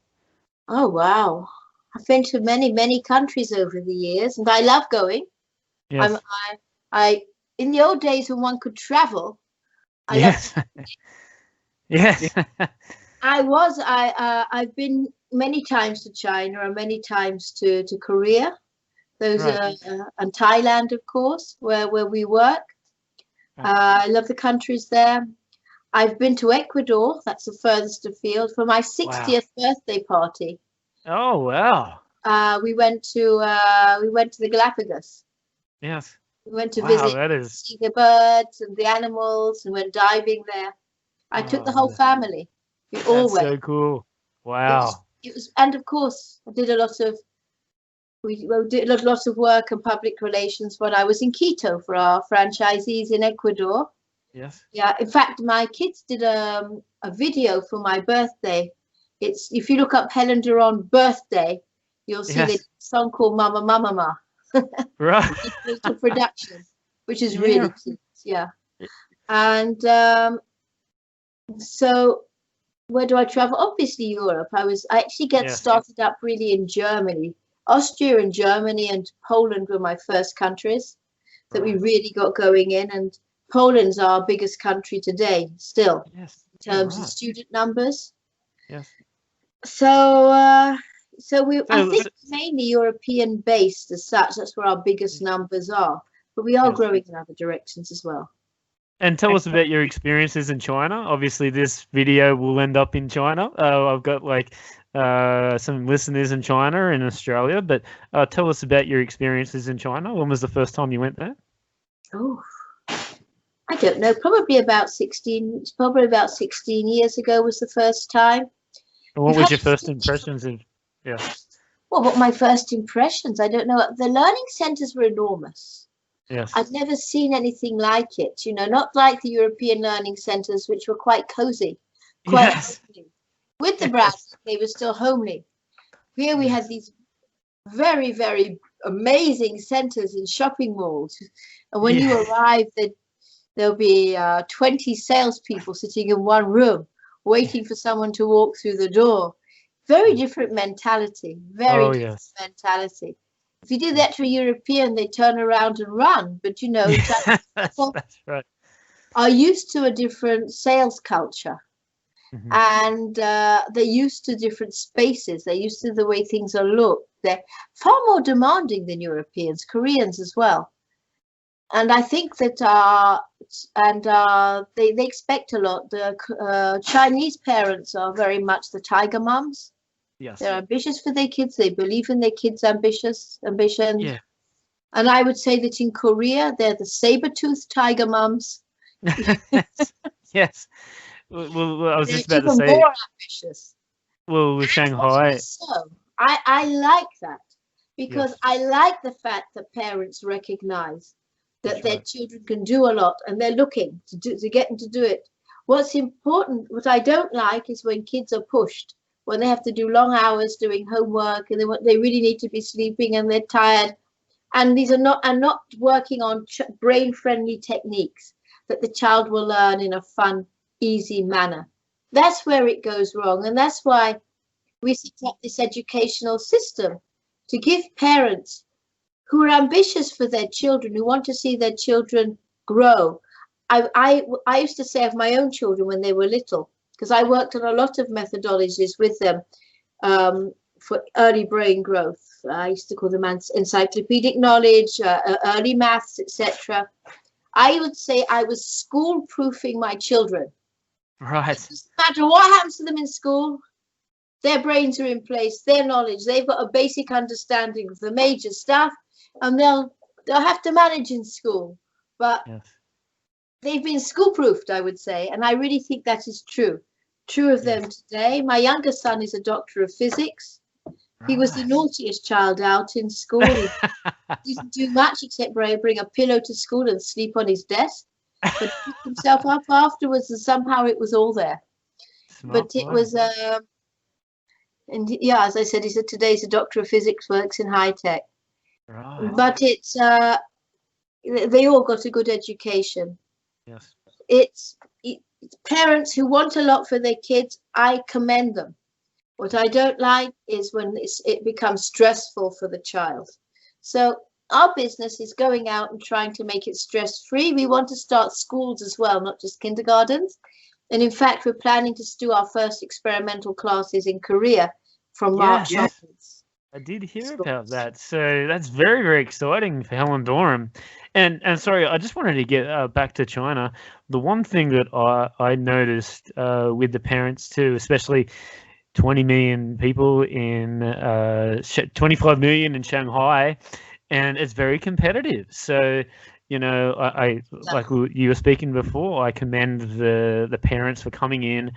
Oh, wow. I've been to many, many countries over the years, and I love going. Yes. In the old days when one could travel, yes. I've been many times to China and many times to Korea. Those and Thailand, of course, where we work. I love the countries there. I've been to Ecuador. That's the furthest afield for my 60th birthday party. Oh wow! We went to the Galapagos. Yes. We went to visit, see the birds and the animals, and went diving there. I took the whole family. We all went. So cool! Wow. It was, and of course, I did a lot of work and public relations when I was in Quito for our franchisees in Ecuador. Yes. Yeah. In fact, my kids did a video for my birthday. It's, if you look up Helen Doron birthday, you'll see the song called Mama Mama Ma. Right. It's a production, which is really cute. Yeah. And so where do I travel? Obviously Europe. I actually started up really in Germany. Austria and Germany and Poland were my first countries that we really got going in, and Poland's our biggest country today still in terms of student numbers. Yes. So I think mainly European based as such. That's where our biggest numbers are, but we are growing in other directions as well. And tell us about your experiences in China. Obviously, this video will end up in China. I've got some listeners in China and Australia, but tell us about your experiences in China. When was the first time you went there? Oh, I don't know. Probably about 16 years ago was the first time. And what was your first impressions of? Yeah. Well, what my first impressions? I don't know. The learning centres were enormous. Yes. I'd never seen anything like it. Not like the European learning centres, which were quite cosy, quite homely. With the browsers, they were still homely. Here we had these very, very amazing centres in shopping malls, and when you arrive, there'll be 20 salespeople sitting in one room, waiting for someone to walk through the door. Very different mentality. Very different mentality. If you do that to a European, they turn around and run. But that's right. Are used to a different sales culture, and they're used to different spaces. They're used to the way things are looked. They're far more demanding than Europeans, Koreans as well. And I think that they expect a lot. The Chinese parents are very much the tiger mums. Yes. They're ambitious for their kids. They believe in their kids' ambitions. Yeah. And I would say that in Korea, they're the saber-toothed tiger mums. Yes. Well, I was They're just about to even say, more ambitious. well, with Shanghai, So I like that, because yes, I like the fact that parents recognize that that's their right. children can do a lot, and they're looking to get them to do it. What's important, what I don't like, is when kids are pushed, when they have to do long hours doing homework, and they really need to be sleeping, and they're tired, and these are not working on brain-friendly techniques that the child will learn in a fun, easy manner. That's where it goes wrong, and that's why we set up this educational system to give parents who are ambitious for their children, who want to see their children grow. I used to say of my own children when they were little, because I worked on a lot of methodologies with them for early brain growth. I used to call them encyclopedic knowledge, early maths, etc. I would say I was school-proofing my children. Right. It doesn't matter what happens to them in school, their brains are in place, their knowledge, they've got a basic understanding of the major stuff, and they'll have to manage in school. But Yes. they've been school-proofed, I would say, and I really think that is true of them today. My younger son is a doctor of physics. He was the naughtiest child out in school. He didn't do much except bring a pillow to school and sleep on his desk. But he picked himself up afterwards, and somehow it was all there. Smart But it boy. was, and yeah, as I said, today's a doctor of physics, works in high tech. Right. But it's, they all got a good education. Yes. It's parents who want a lot for their kids. I commend them. What I don't like is when it becomes stressful for the child. So our business is going out and trying to make it stress-free. We want to start schools as well, not just kindergartens. And in fact, we're planning to do our first experimental classes in Korea from March onwards. I did hear about that. So that's very, very exciting for Helen Doron. And sorry, I just wanted to get back to China. The one thing that I noticed with the parents too, especially 20 million people in 25 million in Shanghai, and it's very competitive. So, you know, I like you were speaking before, I commend the parents for coming in,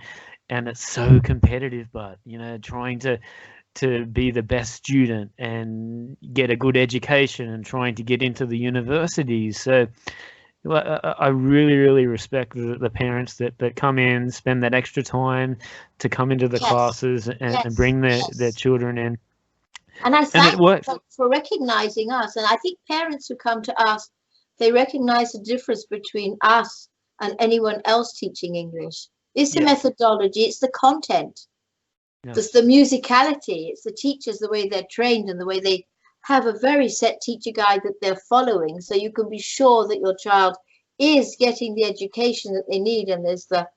and it's so competitive, but, you know, trying to be the best student and get a good education and trying to get into the universities. So I really, really respect the parents that come in, spend that extra time to come into the classes and bring their children in. And I thank them for recognizing us. And I think parents who come to us, they recognize the difference between us and anyone else teaching English. It's the methodology, it's the content, it's the musicality, it's the teachers, the way they're trained and the way they have a very set teacher guide that they're following. So you can be sure that your child is getting the education that they need, and there's the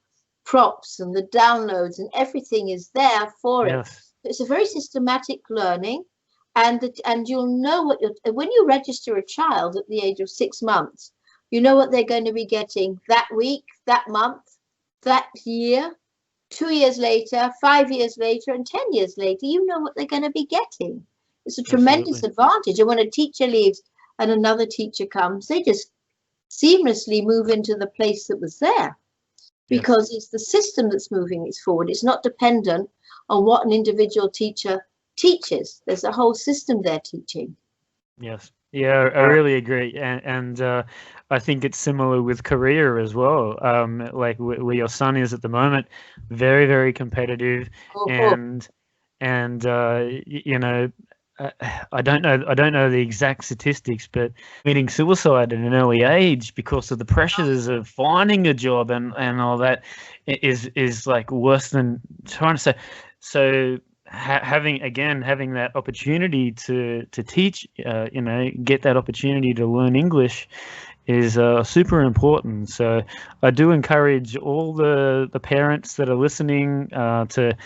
props and the downloads and everything is there for it. It's a very systematic learning, and you'll know when you register a child at the age of 6 months, you know what they're going to be getting that week, that month, that year, 2 years later, 5 years later, and 10 years later. You know what they're going to be getting. It's a tremendous advantage. And when a teacher leaves and another teacher comes, they just seamlessly move into the place that was there, because it's the system that's moving it forward. It's not dependent on what an individual teacher teaches. There's a whole system they're teaching. Yes. Yeah, I really agree. And I think it's similar with Korea as well. Like where your son is at the moment, very, very competitive. And you know, I don't know the exact statistics, but committing suicide at an early age because of the pressures of finding a job and all that is like worse than trying to say. So having that opportunity to teach, you know, get that opportunity to learn English is super important. So I do encourage all the parents that are listening to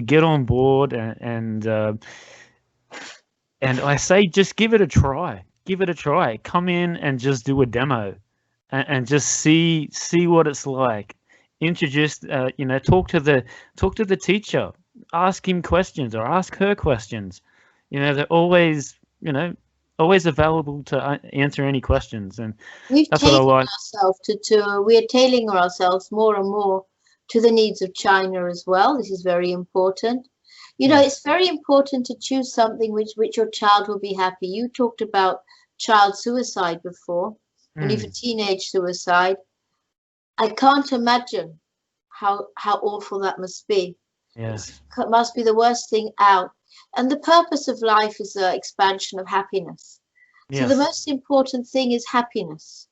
get on board and I say, just give it a try. Give it a try. Come in and just do a demo, and just see what it's like. Introduce, you know, talk to the teacher. ask him questions or ask her questions. They're always, always available to answer any questions. And that's what I like. We are tailoring ourselves more and more to the needs of China as well. This is very important. It's very important to choose something which your child will be happy. You talked about child suicide before, and even teenage suicide. I can't imagine how awful that must be. Yes. It must be the worst thing out. And the purpose of life is the expansion of happiness. Yes. So the most important thing is happiness.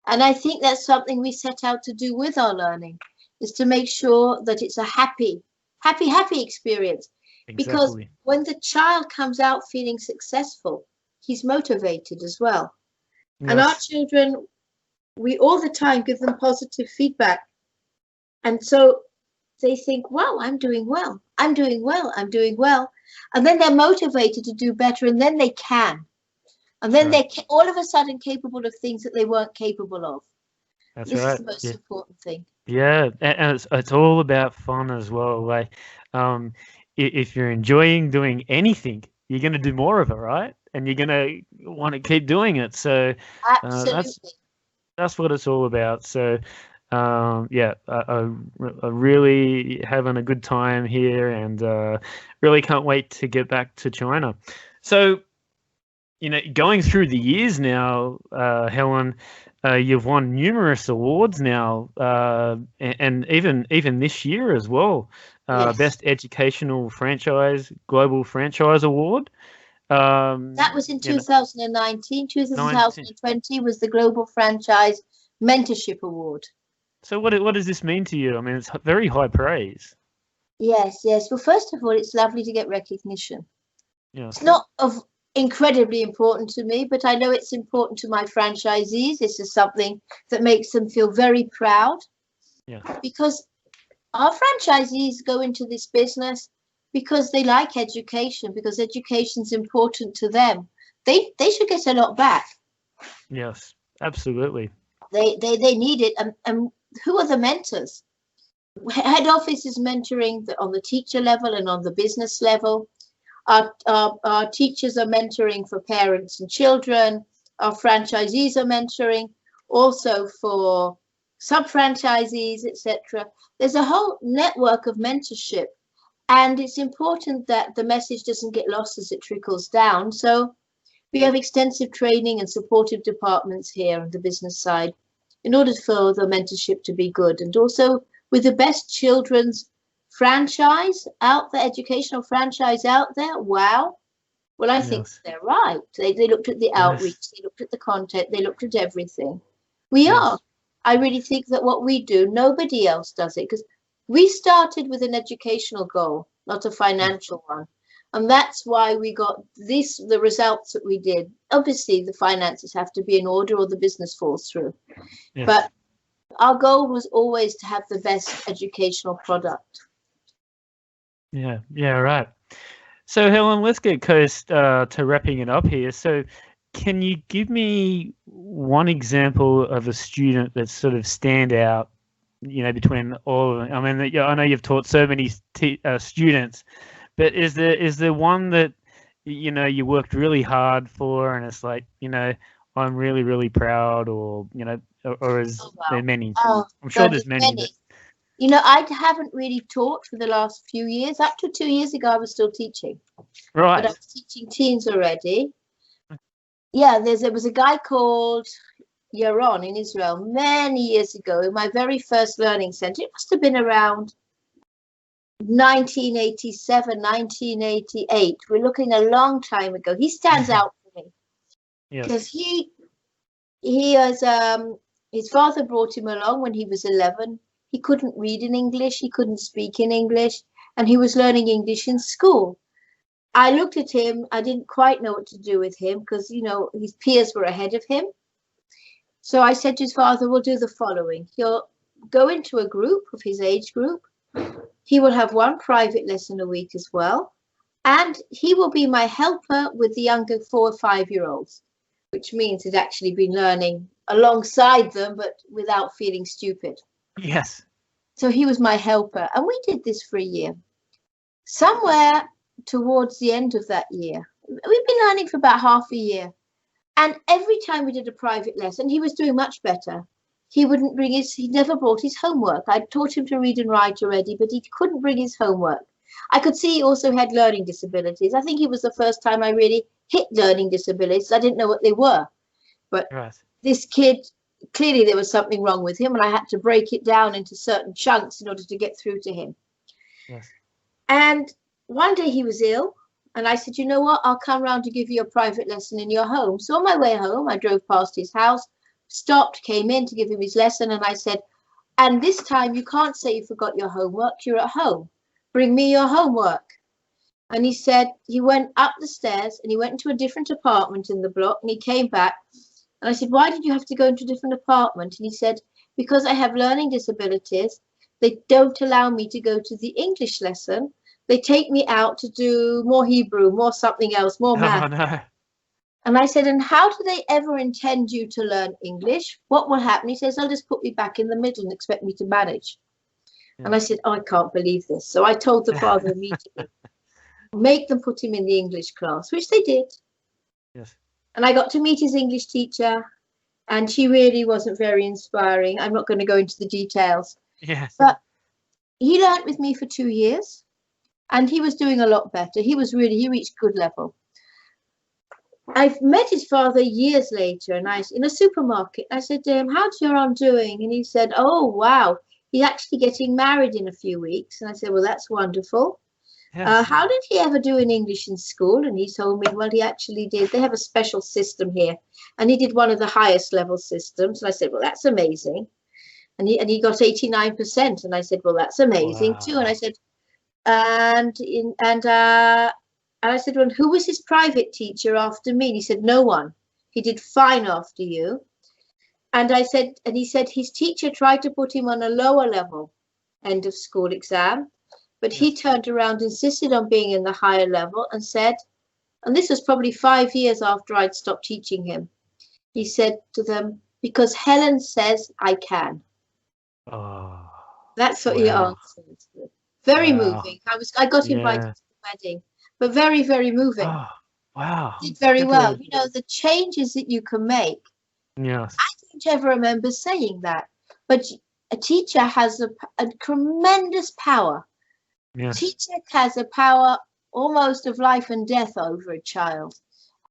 And I think that's something we set out to do with our learning, is to make sure that it's a happy experience. Exactly. Because when the child comes out feeling successful, he's motivated as well. Yes. And our children, we all the time give them positive feedback. And so they think, wow, I'm doing well. I'm doing well. I'm doing well. And then they're motivated to do better, and then they can. And then they're all of a sudden capable of things that they weren't capable of. That's this right. is the most important thing. Yeah, and it's all about fun as well. Like, if you're enjoying doing anything, you're going to do more of it, right? And you're going to want to keep doing it. So that's what it's all about. So I really having a good time here, and really can't wait to get back to China. So, going through the years now, Helen, you've won numerous awards now, and even this year as well. Yes. Best Educational Franchise Global Franchise Award. That was in 2019. 2020 was the Global Franchise Mentorship Award. So what does this mean to you? I mean, it's very high praise. Yes. Well, first of all, it's lovely to get recognition. Yeah. It's not incredibly important to me, but I know it's important to my franchisees. This is something that makes them feel very proud. Yeah. Because our franchisees go into this business because they like education, because education's important to them. They should get a lot back. Yes, absolutely. They need it. And who are the mentors? Head office is mentoring on the teacher level and on the business level. Our teachers are mentoring for parents and children. Our franchisees are mentoring also for sub-franchisees, etc. There's a whole network of mentorship, and it's important that the message doesn't get lost as it trickles down. So we have extensive training and supportive departments here on the business side in order for the mentorship to be good, and also with the best children's franchise out there, educational franchise out there. Wow. Well, I think they're right. They looked at the outreach, they looked at the content, they looked at everything. We are. I really think that what we do, nobody else does it, because we started with an educational goal, not a financial one. And that's why we got the results that we did. Obviously, the finances have to be in order or the business falls through. Yes. But our goal was always to have the best educational product. Yeah, right. So, Helen, let's get close to wrapping it up here. So, can you give me one example of a student that sort of stand out, between all of them? I mean, I know you've taught so many students, but is there one that, you worked really hard for, and it's like, I'm really, really proud, or, or is there many? I'm sure there's many. I haven't really taught for the last few years. Up to 2 years ago, I was still teaching. Right. But I was teaching teens already. Yeah, there was a guy called Doran in Israel many years ago in my very first learning center. It must have been around 1987, 1988. We're looking a long time ago. He stands out for me. Because he was, his father brought him along when he was 11. He couldn't read in English, he couldn't speak in English, and he was learning English in school. I looked at him, I didn't quite know what to do with him because, his peers were ahead of him. So I said to his father, we'll do the following. He'll go into a group of his age group. He will have one private lesson a week as well. And he will be my helper with the younger 4 or 5-year-olds, which means he's actually been learning alongside them, but without feeling stupid. Yes. So he was my helper, and we did this for a year. Somewhere towards the end of that year, we've been learning for about half a year. And every time we did a private lesson, he was doing much better. He never brought his homework. I'd taught him to read and write already, but he couldn't bring his homework. I could see he also had learning disabilities. I think it was the first time I really hit learning disabilities. I didn't know what they were. But this kid, clearly there was something wrong with him, and I had to break it down into certain chunks in order to get through to him. Yes. And one day he was ill, and I said, you know what, I'll come round to give you a private lesson in your home. So on my way home, I drove past his house, stopped, came in to give him his lesson, and I said, and this time you can't say you forgot your homework, you're at home. Bring me your homework. And he said, he went up the stairs and he went into a different apartment in the block, and he came back. And I said, why did you have to go into a different apartment? And he said, because I have learning disabilities. They don't allow me to go to the English lesson. They take me out to do more Hebrew, more something else, more math. Oh, no. And I said, and how do they ever intend you to learn English? What will happen? He says, they'll just put me back in the middle and expect me to manage. Yeah. And I said, oh, I can't believe this. So I told the father immediately, make them put him in the English class, which they did. Yes. And I got to meet his English teacher, and she really wasn't very inspiring. I'm not going to go into the details. Yes. But he learned with me for 2 years, and he was doing a lot better. He reached good level. I've met his father years later, and in a supermarket. I said to him, how's your aunt doing? And he said, oh, wow, he's actually getting married in a few weeks. And I said, well, that's wonderful. Yes. How did he ever do in English in school? And he told me, well, he actually did. They have a special system here, and he did one of the highest level systems. And I said, well, that's amazing. And he got 89%. And I said, well, that's amazing too. And I said, and I said, well, who was his private teacher after me? And he said, no one. He did fine after you. And I said, and he said his teacher tried to put him on a lower level end of school exam, but he turned around, insisted on being in the higher level, and said, and this was probably 5 years after I'd stopped teaching him, he said to them, because Helen says I can. Oh, that's what he answered. Very moving. I got invited to the wedding, but very, very moving. Oh, wow. Did very well. You know, the changes that you can make. Yes. I don't ever remember saying that, but a teacher has a tremendous power. Yes. Teacher has a power almost of life and death over a child.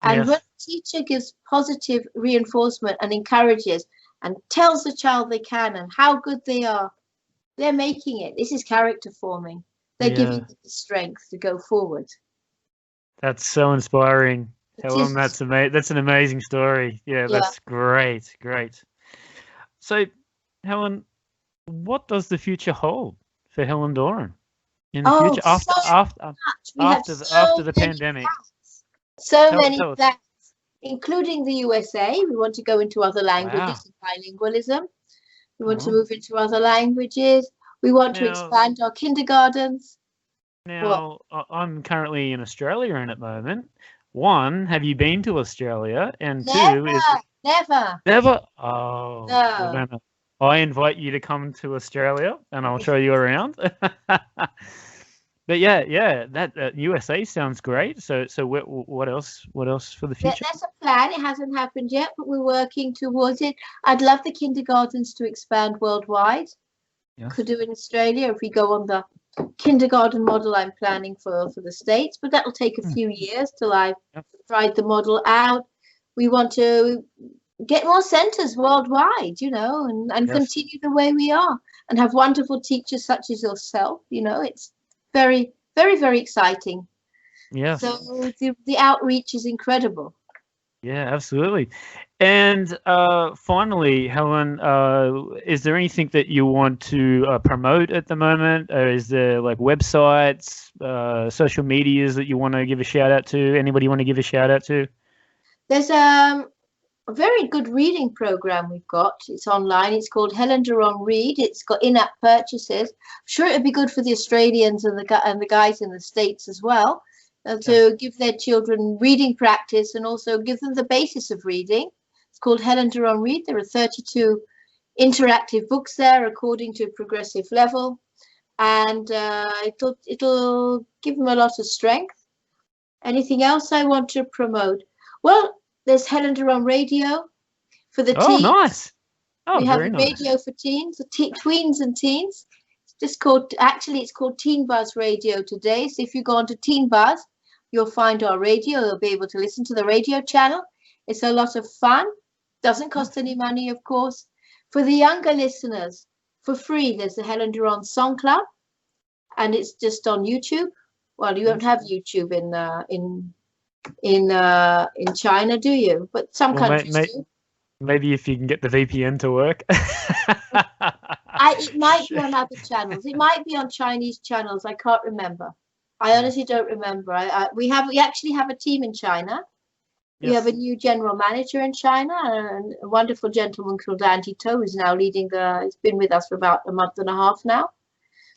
And when a teacher gives positive reinforcement and encourages and tells the child they can and how good they are, they're making it. This is character forming. They're giving them the strength to go forward. That's so inspiring, Helen. That's an amazing story. Yeah, that's great. Great. So, Helen, what does the future hold for Helen Doron in the future after the pandemic? So many plans, including the USA. We want to go into other languages and bilingualism. We want to move into other languages. We want to expand our kindergartens. Now, I'm currently in Australia at the moment. One, have you been to Australia? And Never. Oh, no. I invite you to come to Australia, and I'll show you around. But that USA sounds great. So what else for the future? That's a plan. It hasn't happened yet, but we're working towards it. I'd love the kindergartens to expand worldwide. Yes. Could do in Australia if we go on the kindergarten model I'm planning for the States, but that'll take a few years till I've tried the model out. We want to get more centers worldwide, you know, and continue the way we are and have wonderful teachers such as yourself. You know, it's very, very, very exciting. Yeah. So the outreach is incredible. Yeah, absolutely. And finally, Helen, is there anything that you want to promote at the moment? Or is there like websites, social medias that you want to give a shout out to? Anybody you want to give a shout out to? There's a very good reading program we've got. It's online. It's called Helen Doron Read. It's got in-app purchases. I'm sure it'd be good for the Australians and the guys in the States as well. To give their children reading practice and also give them the basis of reading. It's called Helen Doron Read. There are 32 interactive books there according to progressive level. and it'll give them a lot of strength. Anything else I want to promote? Well, there's Helen Doron Radio for the teens. Oh, nice. Oh, we have very a nice. radio for teens, tweens and teens. It's just called, actually, it's called Teen Buzz Radio today. So if you go onto Teen Buzz, you'll find our radio. You'll be able to listen to the radio channel. It's a lot of fun. Doesn't cost any money, of course. For the younger listeners, for free, there's the Helen Doron Song Club, and it's just on YouTube. Well, you won't have YouTube in China, do you? But some countries do. Maybe if you can get the VPN to work. It might be on other channels. It might be on Chinese channels. I can't remember. I honestly don't remember. We actually have a team in China. Yes. We have a new general manager in China, and a wonderful gentleman called Andy To, who's now leading he's been with us for about a month and a half now.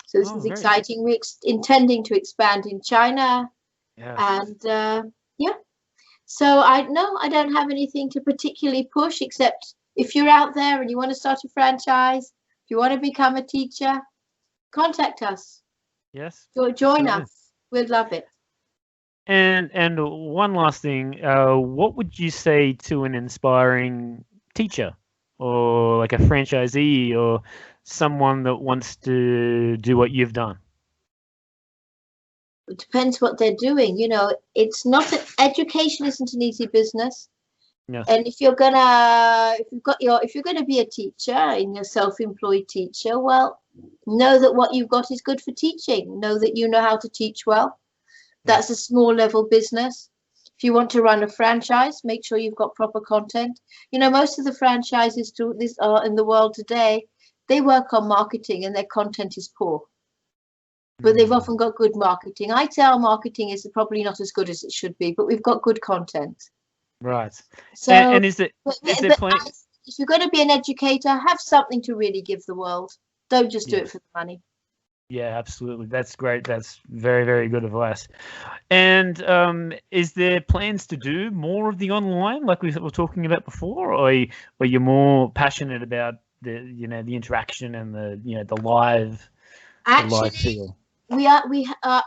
So this is exciting. We're intending to expand in China. Yeah. And yeah. So I don't have anything to particularly push, except if you're out there and you want to start a franchise, if you want to become a teacher, contact us. Yes. Join us. We'd love it. And one last thing, what would you say to an inspiring teacher or like a franchisee or someone that wants to do what you've done? It depends what they're doing. You know, it's not education isn't an easy business. Yeah. And if you're gonna be a teacher and you're a self-employed teacher, well, know that what you've got is good for teaching. Know that you know how to teach well. That's a small level business. If you want to run a franchise, make sure you've got proper content. You know, most of the franchises in the world today, they work on marketing and their content is poor. But they've often got good marketing. I'd say our marketing is probably not as good as it should be, but we've got good content. Right. So, and is there if you're going to be an educator, have something to really give the world. Don't just do it for the money. Yeah, absolutely. That's great. That's very, very good advice. And is there plans to do more of the online, like we were talking about before, or are you more passionate about the interaction and the live? Actually, the live feel? We are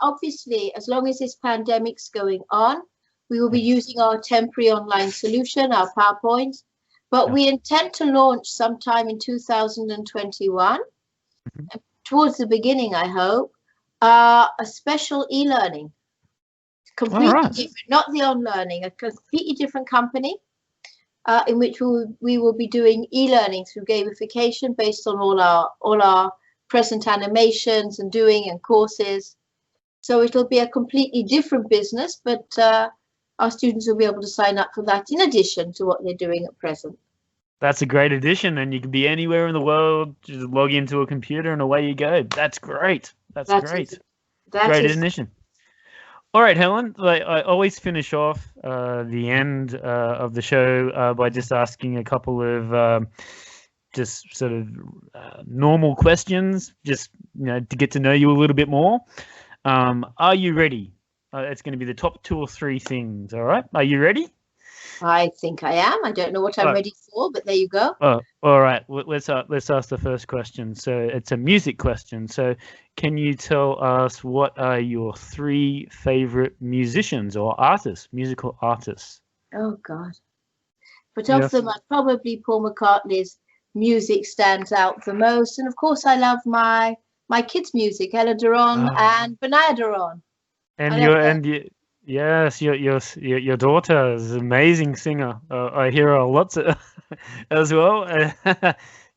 obviously, as long as this pandemic's going on, we will be using our temporary online solution, our PowerPoint, but we intend to launch sometime in 2021, towards the beginning, I hope, a special e-learning, completely different, not the on-learning, a completely different company, in which we will be doing e-learning through gamification based on all our present animations and courses. So it'll be a completely different business, but our students will be able to sign up for that in addition to what they're doing at present. That's a great addition, and you can be anywhere in the world, just log into a computer and away you go. That's great. That's great. Great addition. All right, Helen, I always finish off the end of the show by just asking a couple of just sort of normal questions, just to get to know you a little bit more. Are you ready? It's going to be the top 2 or 3 things. All right. Are you ready? I think I am. I don't know what I'm ready for, but there you go. Oh, all right. Let's ask the first question. So it's a music question. So can you tell us what are your 3 favorite musicians or artists, musical artists? Oh God. But of them, probably Paul McCartney's music stands out the most. And of course, I love my kids' music, Helen Doron and Benaya Doran. Yes, your daughter is an amazing singer. I hear her lots as well.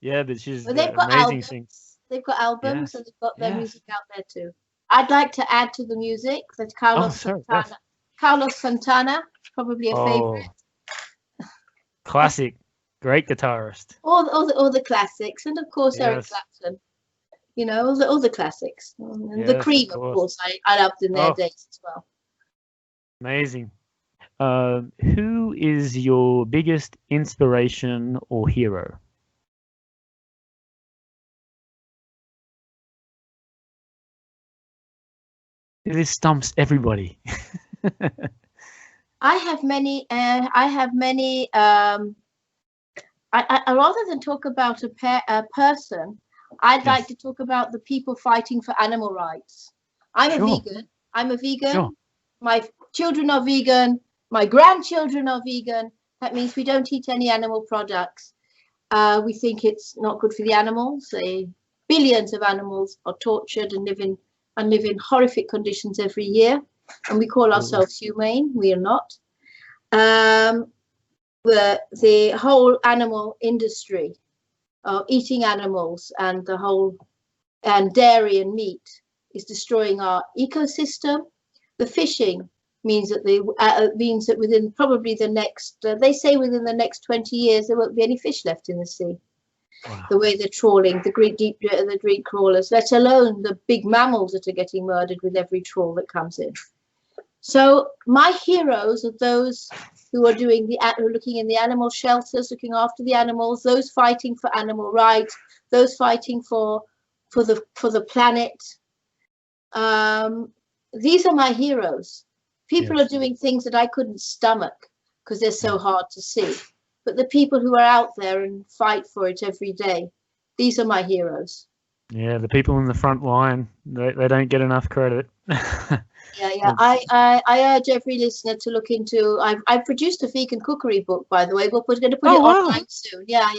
Yeah, but she's amazing singer. They've got albums and they've got their music out there too. I'd like to add to the music that Carlos Santana, probably a favorite. Classic, great guitarist. All the classics, and of course Eric Clapton. You know, all the classics. And the Cream, of course, I loved in their days as well. Amazing. Who is your biggest inspiration or hero? This stumps everybody. I have many. I rather than talk about a person, I'd Yes. like to talk about the people fighting for animal rights. I'm a vegan. I'm a vegan. Sure. My children are vegan. My grandchildren are vegan. That means we don't eat any animal products. We think it's not good for the animals. Billions of animals are tortured and live in horrific conditions every year. And we call ourselves humane. We are not. The whole animal industry, eating animals and dairy and meat is destroying our ecosystem. The fishing means that within probably the next, they say within the next 20 years, there won't be any fish left in the sea. Wow. The way they're trawling, the deep crawlers, let alone the big mammals that are getting murdered with every trawl that comes in. So my heroes are those who are looking in the animal shelters, looking after the animals, those fighting for animal rights, those fighting for the planet. These are my heroes. People are doing things that I couldn't stomach because they're so hard to see. But the people who are out there and fight for it every day, these are my heroes. Yeah, the people in the front line, they don't get enough credit. Yeah. I urge every listener to look into. I've produced a vegan cookery book, by the way. We're going to put it online soon. Yeah,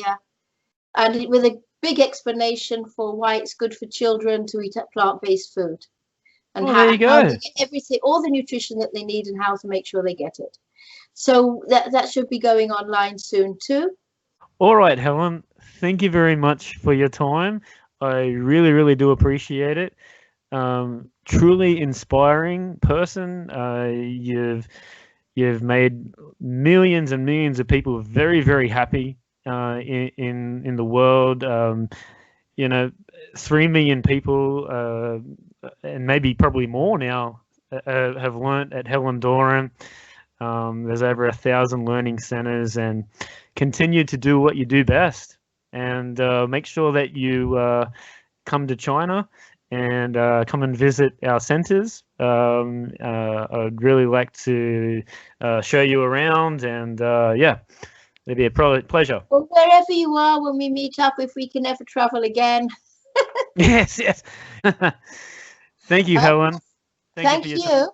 and with a big explanation for why it's good for children to eat plant-based food, and how they get everything, all the nutrition that they need, and how to make sure they get it. So that should be going online soon too. All right, Helen. Thank you very much for your time. I really, really do appreciate it. Truly inspiring person. You've made millions and millions of people very, very happy in the world. 3 million people and maybe probably more now have learnt at Helen Doron. There's over 1,000 learning centers, and continue to do what you do best, and make sure that you come to China and come and visit our centers. I'd really like to show you around, and it'd be a pleasure. Well, wherever you are, when we meet up, if we can ever travel again. Yes. Thank you, Helen. Thank you.